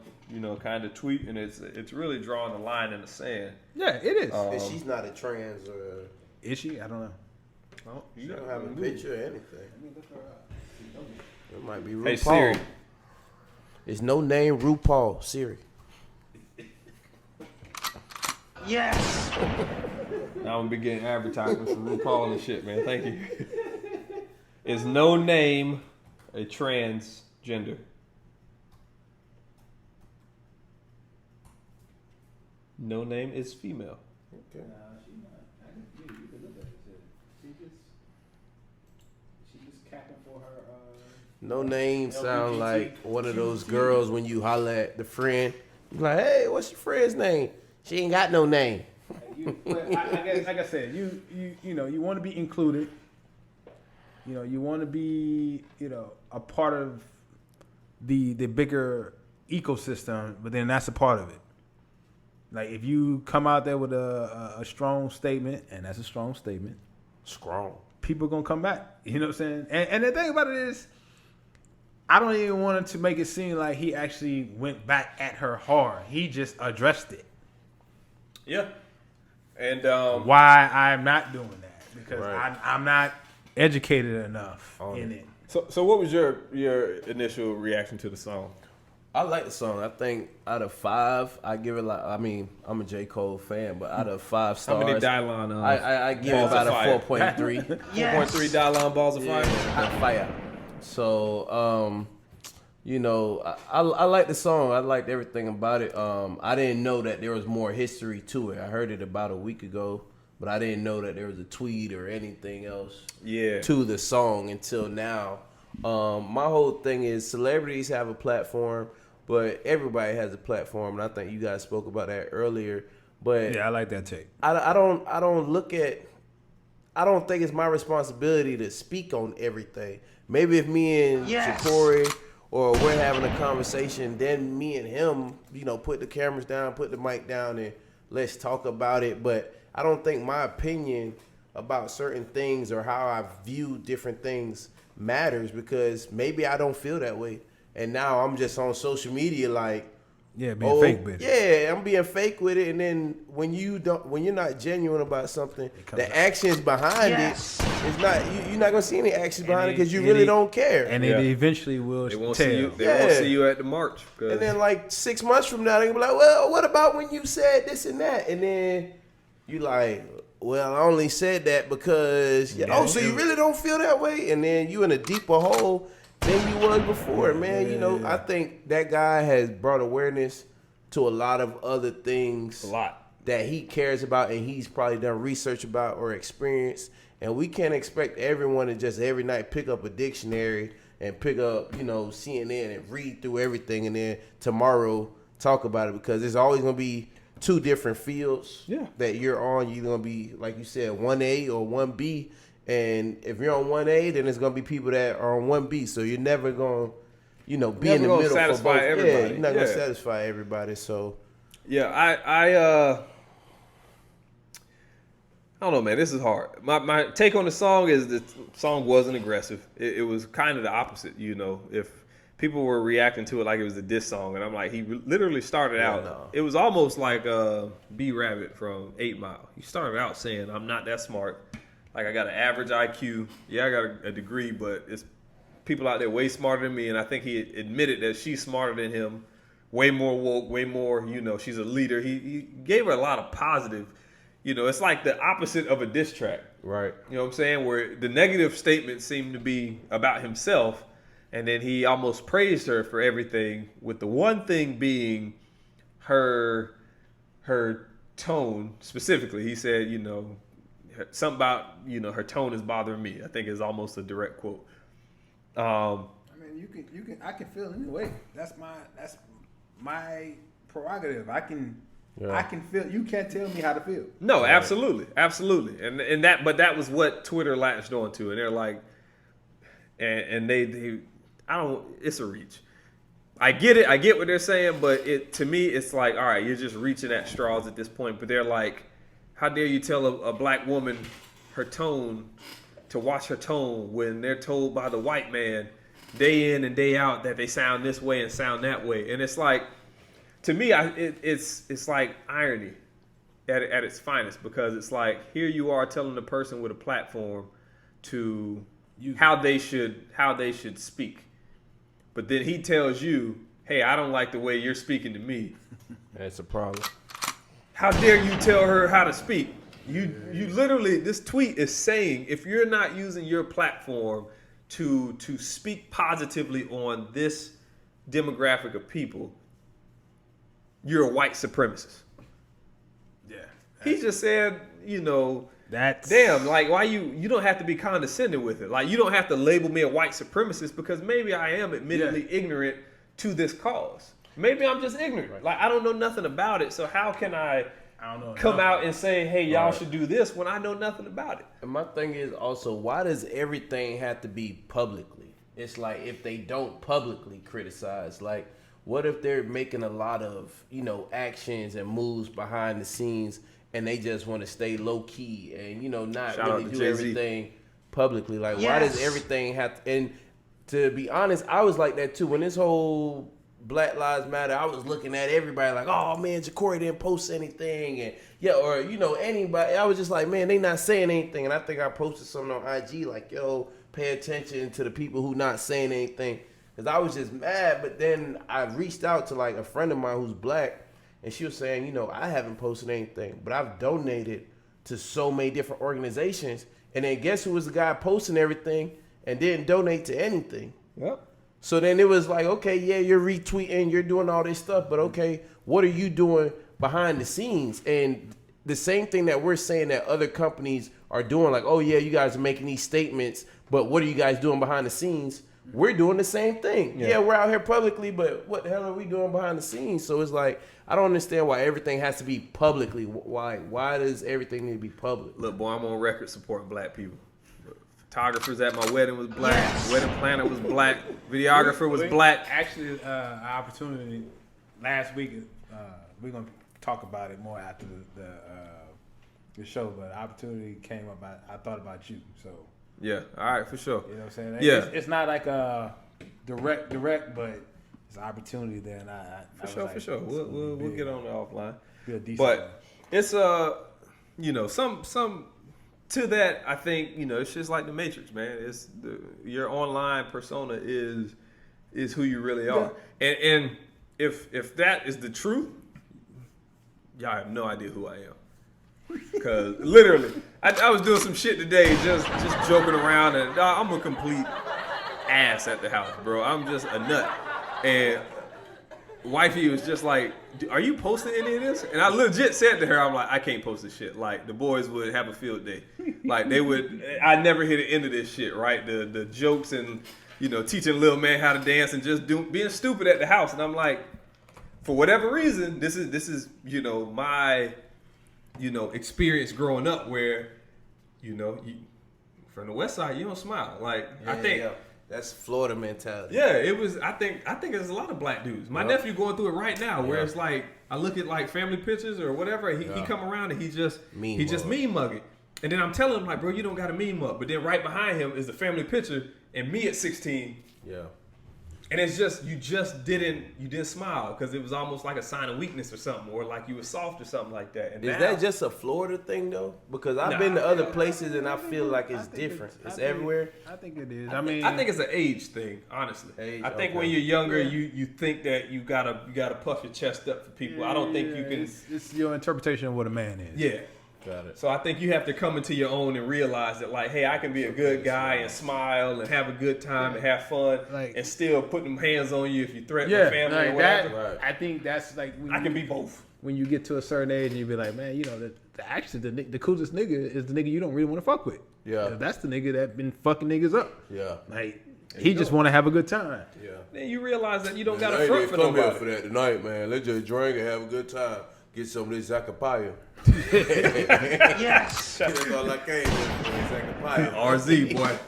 kind of tweet, and it's really drawing a line in the sand. Yeah, it is. And she's not a trans. Is she? I don't know. Oh, she don't have a picture or anything. Let me look her up. It might be RuPaul. Hey Siri. It's No Name RuPaul. Siri. Yes. Now I'm beginning advertisements for RuPaul and shit, man. Thank you. Is no name a transgender? No name is female. Okay. She's not. You can look at it. She just capping for her. No name sound LGBTQ. like one of those girls when you holler at the friend. You like, hey, what's your friend's name? She ain't got no name. But I guess, like I said, you know, you want to be included. You know, you want to be, you know, a part of the bigger ecosystem, but then that's a part of it. Like if you come out there with a strong statement, and that's a strong statement, Strong. people are gonna come back. You know what I'm saying? And the thing about it is, I don't even want it to make it seem like he actually went back at her hard. He just addressed it. Yeah. And Why I'm not doing that, because Right. I'm not educated enough in it. so what was your initial reaction to the song? I like the song. I think out of 5, I give it like. I mean, I'm a J. Cole fan, but out of 5 stars, How many Dylon? I give it Balls about of a Fire? 4.3. 4.3 Dylon balls of fire. Fire. So, you know, I like the song. I liked everything about it. I didn't know that there was more history to it. I heard it about a week ago, but I didn't know that there was a tweet or anything else to the song until now. My whole thing is celebrities have a platform, but everybody has a platform, and I think you guys spoke about that earlier. But Yeah, I like that take. I don't look at. I don't think it's my responsibility to speak on everything. Maybe if me and Shakori or we're having a conversation, then me and him, you know, put the cameras down, put the mic down, and let's talk about it. But I don't think my opinion about certain things or how I view different things matters, because maybe I don't feel that way. And now I'm just on social media like, Yeah, being fake with it. yeah, I'm being fake with it. And then when you're not genuine about something, comes the out. actions behind it is not. You're not gonna see any actions behind it because you and really it- don't care. And Yeah. it eventually will They won't tell. see you. They Yeah. won't see you at the march. 'Cause And then like 6 months from now, they're gonna be like, well, what about when you said this and that? And then you like, well, I only said that because so you really don't feel that way? And then you in a deeper hole than you was before, man. You know, I think that guy has brought awareness to a lot of other things. a lot. That he cares about and he's probably done research about or experienced. And we can't expect everyone to just every night pick up a dictionary and pick up, you know, CNN and read through everything and then tomorrow talk about it, because there's always going to be 2 different fields that you're on. You're going to be, like you said, 1A or 1B. And if you're on 1A, then there's going to be people that are on 1B. So you're never going to, you know, be in the middle for both. Everybody. Yeah, you're not going to satisfy everybody. So Yeah, I don't know, man. This is hard. My take on the song is the song wasn't aggressive. It was kind of the opposite, you know. If people were reacting to it like it was a diss song, and I'm like, he literally started out. no. It was almost like B Rabbit from 8 Mile. He started out saying, "I'm not that smart. Like I got an average IQ. Yeah, I got a degree, but it's people out there way smarter than me." And I think he admitted that she's smarter than him, way more woke, way more. You know, she's a leader. He gave her a lot of positive. You know, it's like the opposite of a diss track. right. You know what I'm saying? Where the negative statements seem to be about himself, and then he almost praised her for everything, with the one thing being her tone specifically. He said, you know, something about, you know, her tone is bothering me. I think is almost a direct quote. I mean, you can. I can feel anyway. That's my prerogative. I can feel. You can't tell me how to feel. No, absolutely, and that was what Twitter latched on to, and they're like, and they I don't. It's a reach. I get it. I get what they're saying, but to me, it's like, all right, you're just reaching at straws at this point. But they're like, how dare you tell a black woman her tone, to watch her tone, when they're told by the white man day in and day out that they sound this way and sound that way. And it's like, to me, it's like irony at its finest, because it's like, here you are telling the person with a platform to how they should speak. But then he tells you, hey, I don't like the way you're speaking to me. That's a problem. How dare you tell her how to speak? You literally, this tweet is saying if you're not using your platform to speak positively on this demographic of people, you're a white supremacist. Yeah. He just said, That's damn, like why you don't have to be condescending with it. Like you don't have to label me a white supremacist because maybe I am admittedly ignorant to this cause. Maybe I'm just ignorant. Right. Like I don't know nothing about it. So how can I don't know come enough. out and say, hey, y'all should do this when I know nothing about it? And my thing is also, why does everything have to be publicly? It's like if they don't publicly criticize, like what if they're making a lot of, actions and moves behind the scenes and they just want to stay low key and, not Shout really out to do Jay-Z. everything publicly? Like, why does everything have to, and to be honest, I was like that too. When this whole Black Lives Matter, I was looking at everybody like, oh man, Ja'Cory didn't post anything. And or, anybody. I was just like, man, they not saying anything. And I think I posted something on IG like, yo, pay attention to the people who not saying anything. Because I was just mad. But then I reached out to like a friend of mine who's black. And she was saying, I haven't posted anything, but I've donated to so many different organizations. And then guess who was the guy posting everything and didn't donate to anything? Yep. So then it was like, okay, yeah, you're retweeting, you're doing all this stuff, but okay, what are you doing behind the scenes? And the same thing that we're saying that other companies are doing, like, oh yeah, you guys are making these statements, but what are you guys doing behind the scenes? We're doing the same thing. Yeah, we're out here publicly, but what the hell are we doing behind the scenes? So it's like, I don't understand why everything has to be publicly. Why does everything need to be public? Look, boy, I'm on record supporting black people. Photographers at my wedding was black. Yes. Wedding planner was black. Videographer was black. Actually, an opportunity last week. We're gonna talk about it more after the show, but opportunity came up. I thought about you, so Yeah, all right, for sure. you know what I'm saying. Yeah. It's not like a direct, but it's an opportunity there, and I For sure. We'll get on it offline. Be a decent But it's some to that, I think, it's just like the Matrix, man. It's your online persona is who you really are. Yeah. And if that is the truth, y'all have no idea who I am. Because literally, I was doing some shit today, just joking around, and I'm a complete ass at the house, bro. I'm just a nut. And wifey was just like, are you posting any of this? And I legit said to her, I'm like, I can't post this shit. Like, the boys would have a field day. Like, I never hit the end of this shit, right? The jokes and, teaching little man how to dance and just being stupid at the house. And I'm like, for whatever reason, this is my, experience growing up where, from the West Side, you don't smile. Like, I think... Yeah. That's Florida mentality. Yeah, it was. I think there's a lot of black dudes. My nephew going through it right now, where it's like I look at like family pictures or whatever. He come around and he just mean mugging. And then I'm telling him like, bro, you don't got to mean mug. But then right behind him is the family picture and me at 16. Yeah. And it's just you didn't smile because it was almost like a sign of weakness or something, or like you were soft or something like that. And Is that just a Florida thing though? Because I've been to other places and I feel like it's different. It's everywhere. I think it is. I think it's an age thing, honestly. I think when you're younger, you think that you gotta puff your chest up for people. I don't think you can. It's your interpretation of what a man is. Yeah. Got it. So I think you have to come into your own and realize that, like, hey, I can be a good guy and smile and have a good time and have fun and still put them hands on you if you threaten your family or whatever. Right. I think that's like I can be both. When you get to a certain age and you be like, man, the coolest nigga is the nigga you don't really want to fuck with. Yeah. That's the nigga that been fucking niggas up. Yeah. Like, he just want to have a good time. Yeah. Then you realize that you don't got to front for come here nobody. for that tonight, man. Let's just drink and have a good time. Get some of this Zacapa. Yes. That's all I came with, Zacapa. RZ, boy.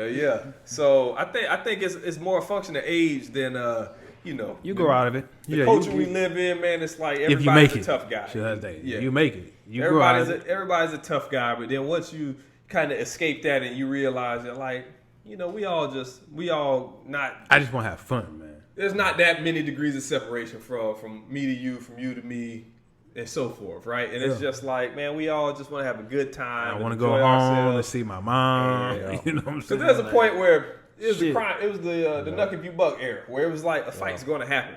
Yeah. So I think it's more a function of age than You grow out of it. The culture we live in, man, it's like if you everybody's make a tough guy. You make it. You grow out of it. Everybody's a tough guy, but then once you kind of escape that and you realize that, like, we all not. I just want to have fun, man. There's not that many degrees of separation from me to you, from you to me, and so forth, right? And it's just like, man, we all just want to have a good time. I want to go home and see my mom. You know what I'm So saying? there's a point where it was the crime. It was the Nuck If You Buck era, where it was like a fight's going to happen.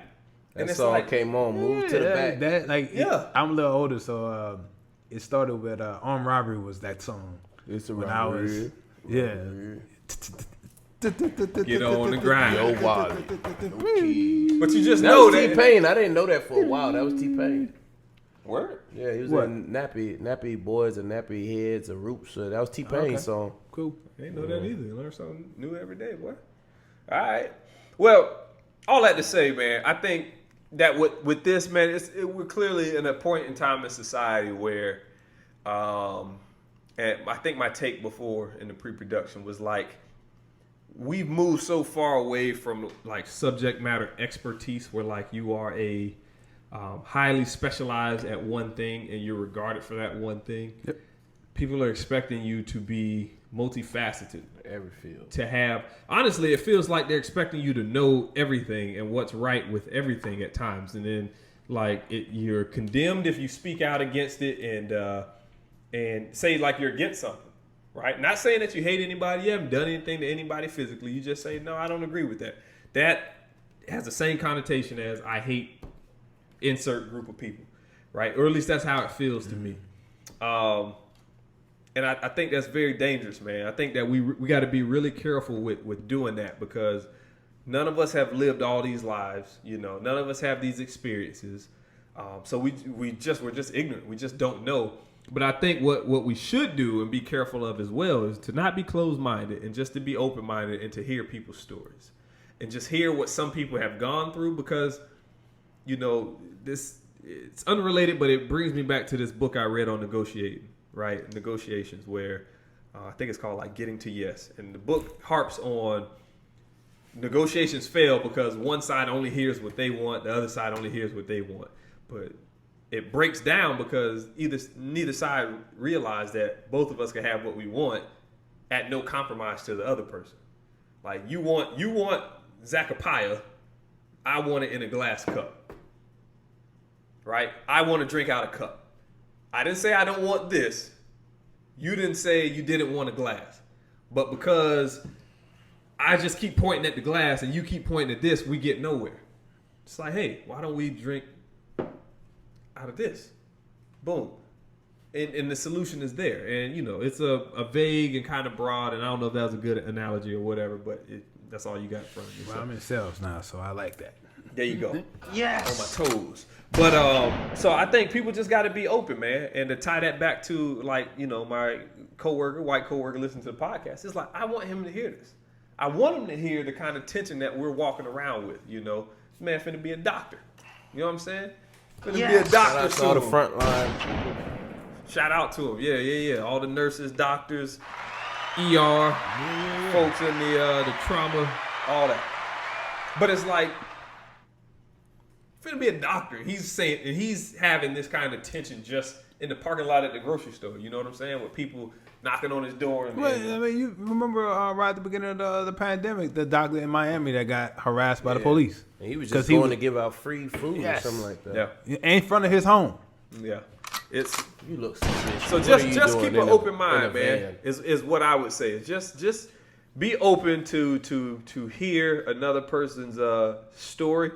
And that song came on, moved to the back. I'm a little older, so it started with Armed Robbery was that song. It's a when I was, yeah. Get on the grind. Yo, Wallace. But you just That know was that. T-Pain. I didn't know that for a while. That was T-Pain. Word? Yeah, he was What? in Nappy Boys and Nappy Heads and Roots. That was T-Pain's song. Cool. I didn't know that either. You learn something new every day, boy. All right. Well, all that to say, man, I think that with this, man, we're clearly in a point in time in society where, and I think my take before in the pre-production was like, we've moved so far away from like subject matter expertise where like you are a highly specialized at one thing and you're regarded for that one thing. Yep. People are expecting you to be multifaceted. Every field. To have, honestly, it feels like they're expecting you to know everything and what's right with everything at times. And then like you're condemned if you speak out against it and say like you're against something. Right? Not saying that you hate anybody, you haven't done anything to anybody physically. You just say, no, I don't agree with that. That has the same connotation as I hate insert group of people. Right? Or at least that's how it feels to me. And I think that's very dangerous, man. I think that we got to be really careful with doing that because none of us have lived all these lives. You know, none of us have these experiences. So we're just ignorant. We just don't know. But I think what we should do and be careful of as well is to not be closed-minded and just to be open-minded and to hear people's stories and just hear what some people have gone through because, you know, it's unrelated, but it brings me back to this book I read on negotiating, right? Negotiations where I think it's called like Getting to Yes. And the book harps on negotiations fail because one side only hears what they want, the other side only hears what they want. But it breaks down because neither side realized that both of us can have what we want at no compromise to the other person. Like you want Zacapa, I want it in a glass cup. Right? I want to drink out a cup. I didn't say I don't want this. You didn't say you didn't want a glass. But because I just keep pointing at the glass and you keep pointing at this, we get nowhere. It's like, hey, why don't we drink out of this? Boom. And the solution is there. And, you know, it's a vague and kind of broad, and I don't know if that was a good analogy or whatever, but that's all you got in front of you. Well, I'm in sales now, so I like that. There you go. Yes. On my toes. But so I think people just got to be open, man. And to tie that back to, like, you know, my white coworker listening to the podcast, it's like, I want him to hear this. I want him to hear the kind of tension that we're walking around with, you know. This man finna be a doctor. You know what I'm saying? Finna be a doctor soon. All the front line. Shout out to him. Yeah. All the nurses, doctors, ER, folks in the trauma, all that. But it's like, finna be a doctor. He's saying, and he's having this kind of tension just in the parking lot at the grocery store. You know what I'm saying? With people knocking on his door. And Well, I mean, you remember right at the beginning of the pandemic, the doctor in Miami that got harassed by the police. And he was just going to give out free food or something like that. Yeah. In front of his home. Yeah. It's You look suspicious. so just keep an open mind, man. Is what I would say. Just be open to hear another person's story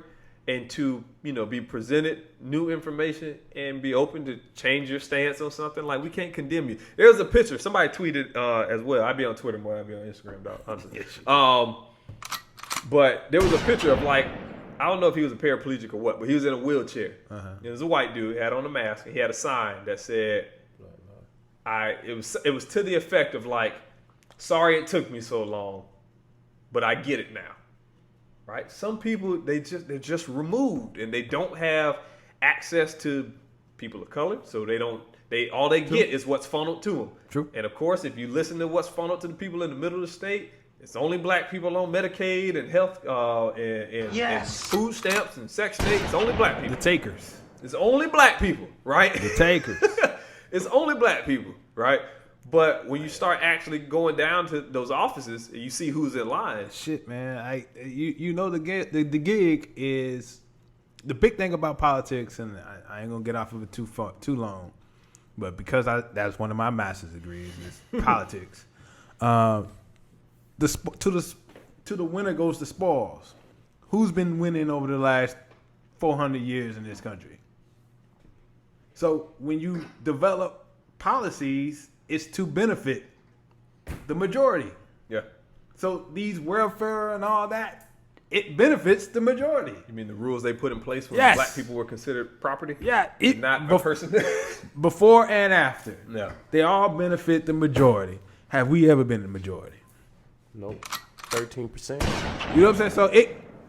and to, you know, be presented new information and be open to change your stance on something. Like, we can't condemn you. There's a picture. Somebody tweeted as well. I'd be on Twitter more than I'd be on Instagram, dog. But there was a picture of, like, I don't know if he was a paraplegic or what, but he was in a wheelchair. There was a white dude, had on a mask, and he had a sign that said, it was to the effect of, like, sorry it took me so long, but I get it now. Right? Some people, they're just removed, and they don't have access to people of color, so all they get is what's funneled to them. True. And of course, if you listen to what's funneled to the people in the middle of the state, it's only black people on Medicaid and health and food stamps and Section 8. It's only black people. The takers. It's only black people, right? The takers. It's only black people, right? But when you start actually going down to those offices, you see who's in line. Shit, man. You know the gig is the big thing about politics, and I ain't gonna get off of it too long, but because that's one of my master's degrees is politics. To the winner goes the spoils. Who's been winning over the last 400 years in this country? So when you develop policies is to benefit the majority. Yeah. So these welfare and all that, it benefits the majority. You mean the rules they put in place when Yes. black people were considered property? Yeah, And not a person. Before and after. Yeah. They all benefit the majority. Have we ever been the majority? Nope. 13%. You know what I'm saying? So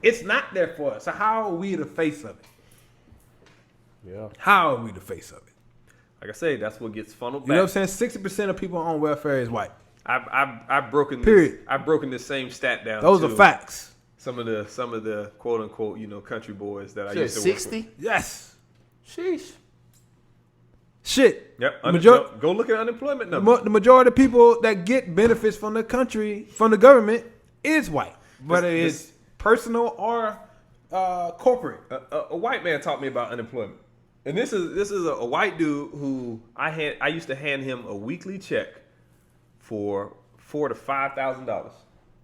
it's not there for us. So how are we the face of it? Yeah. How are we the face of it? Like I say, that's what gets funneled back. You know what I'm saying? 60% of people on welfare is white. I've broken Period. this. I've broken this same stat down. Those to are facts. Some of the quote unquote country boys that I Shit, used to work 60? Yes. Sheesh. Shit. with. Yep. Go look at unemployment numbers. The majority of people that get benefits from the country, from the government, is white. Whether it's personal or corporate. A white man taught me about unemployment, and this is a white dude who I used to hand him a weekly check for $4,000 to $5,000,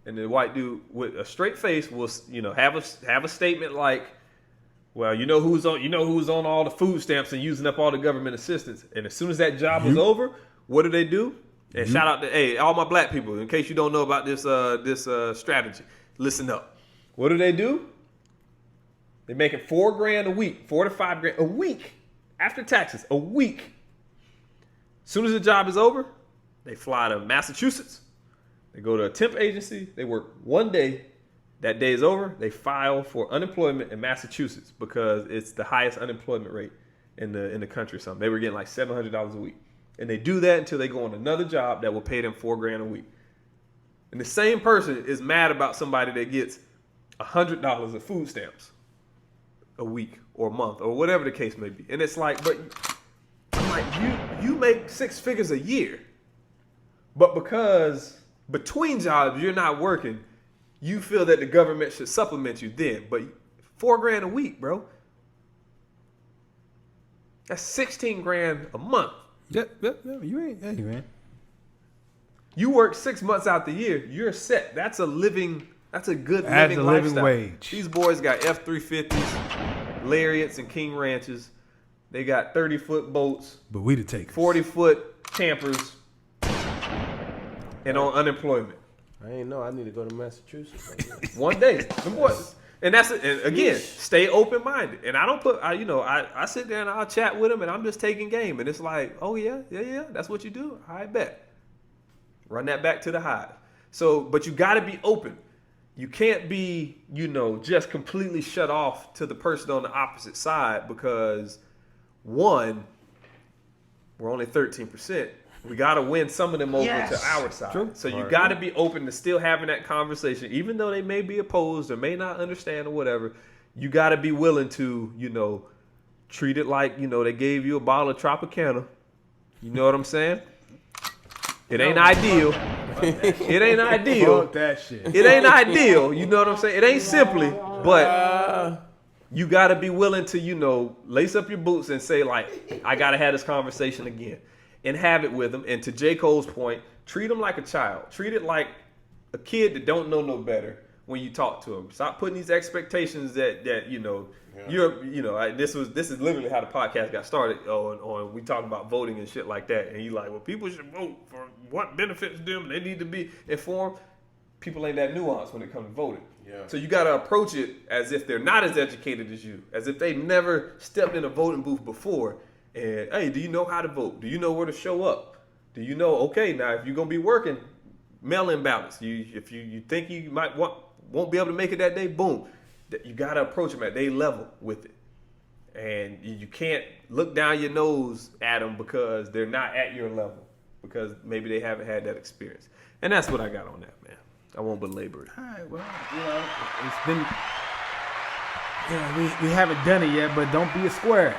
and the white dude with a straight face will have a statement like, well, who's on all the food stamps and using up all the government assistance, and as soon as that job was over, what do? And shout out to all my black people, in case you don't know about this strategy, listen up. What do? They're making $4,000 a week, $4,000 to $5,000 a week after taxes, a week. As soon as the job is over, they fly to Massachusetts. They go to a temp agency. They work 1 day. That day is over. They file for unemployment in Massachusetts because it's the highest unemployment rate in the country or something. They were getting like $700 a week. And they do that until they go on another job that will pay them $4,000 a week. And the same person is mad about somebody that gets $100 of food stamps a week or a month or whatever the case may be. And it's like, but I'm like, you make 6 figures a year. But because between jobs you're not working, you feel that the government should supplement you then. But $4,000 a week, bro. That's $16,000 a month. Yep. You ain't, hey, man. You work 6 months out the year, you're set. That's a good living lifestyle. Wage. These boys got F-350s, Lariats, and King Ranches. They got 30-foot boats, But we the takers. 40-foot campers, and on unemployment. I ain't know. I need to go to Massachusetts. 1 day. Them boys. And that's it. And again, stay open-minded. And I don't put, I sit there and I'll chat with them and I'm just taking game. And it's like, oh yeah, that's what you do. I bet. Run that back to the hive. So, but you got to be open. You can't be, just completely shut off to the person on the opposite side because, one, we're only 13%. We got to win some of them over to our side. True. So you got to be open to still having that conversation, even though they may be opposed or may not understand or whatever. You got to be willing to, treat it like, they gave you a bottle of Tropicana. You know what I'm saying? It ain't ideal. It ain't ideal. Fuck that shit. It ain't ideal. You know what I'm saying? It ain't simply, but you got to be willing to, lace up your boots and say, like, I got to have this conversation again and have it with them. And to J. Cole's point, treat them like a child. Treat it like a kid that don't know no better when you talk to them. Stop putting these expectations that this is literally how the podcast got started on we talk about voting and shit like that. And you like, well, people should vote for what benefits them. They need to be informed. People ain't that nuanced when it comes to voting. Yeah. So you got to approach it as if they're not as educated as you, as if they've never stepped in a voting booth before. And, hey, do you know how to vote? Do you know where to show up? Do you know, okay, now if you're going to be working, mail-in ballots. If you think you won't be able to make it that day, boom. You got to approach them at their level with it. And you can't look down your nose at them because they're not at your level, because maybe they haven't had that experience. And that's what I got on that, man. I won't belabor it. All right, well, it's been, we haven't done it yet, but don't be a square.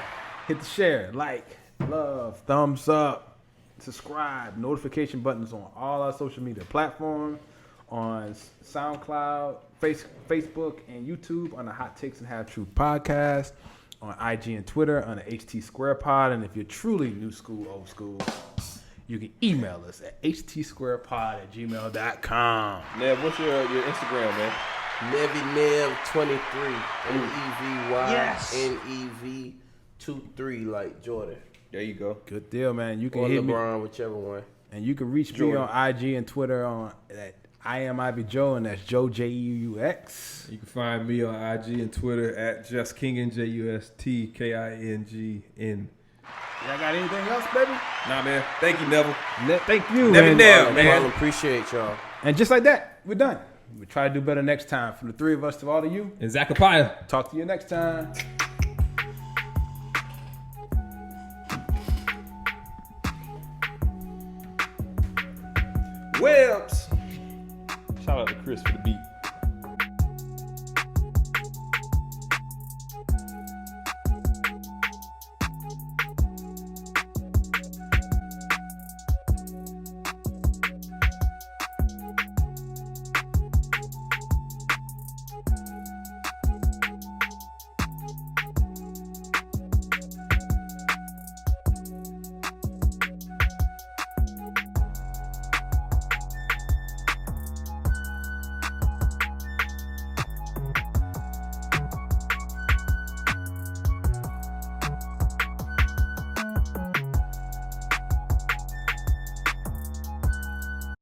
Hit the share, like, love, thumbs up, subscribe, notification buttons on all our social media platforms, on SoundCloud, Facebook, and YouTube, on the Hot Takes and Half Truth podcast, on IG and Twitter, on the HT Square Pod. And if you're truly new school, old school, you can email us at htsquarepod@gmail.com. Nev, what's your Instagram, man? NevyNev23. NEVY NEV 23 like Jordan. There you go. Good deal, man. You can Or hit me, LeBron, whichever one. and you can reach me on IG and Twitter on at I am Ivy Joe, and that's Joe JUUX. You can find me on IG and Twitter at JustKingen, JustKingN. Y'all got anything else, baby? Nah, man. Thank you, Neville. Thank you, Never man. know, man. Appreciate y'all. And just like that, we're done. We try to do better next time. From the three of us to all of you, And Zacapaya. talk to you next time. Webs. Shout out to Chris for the beat.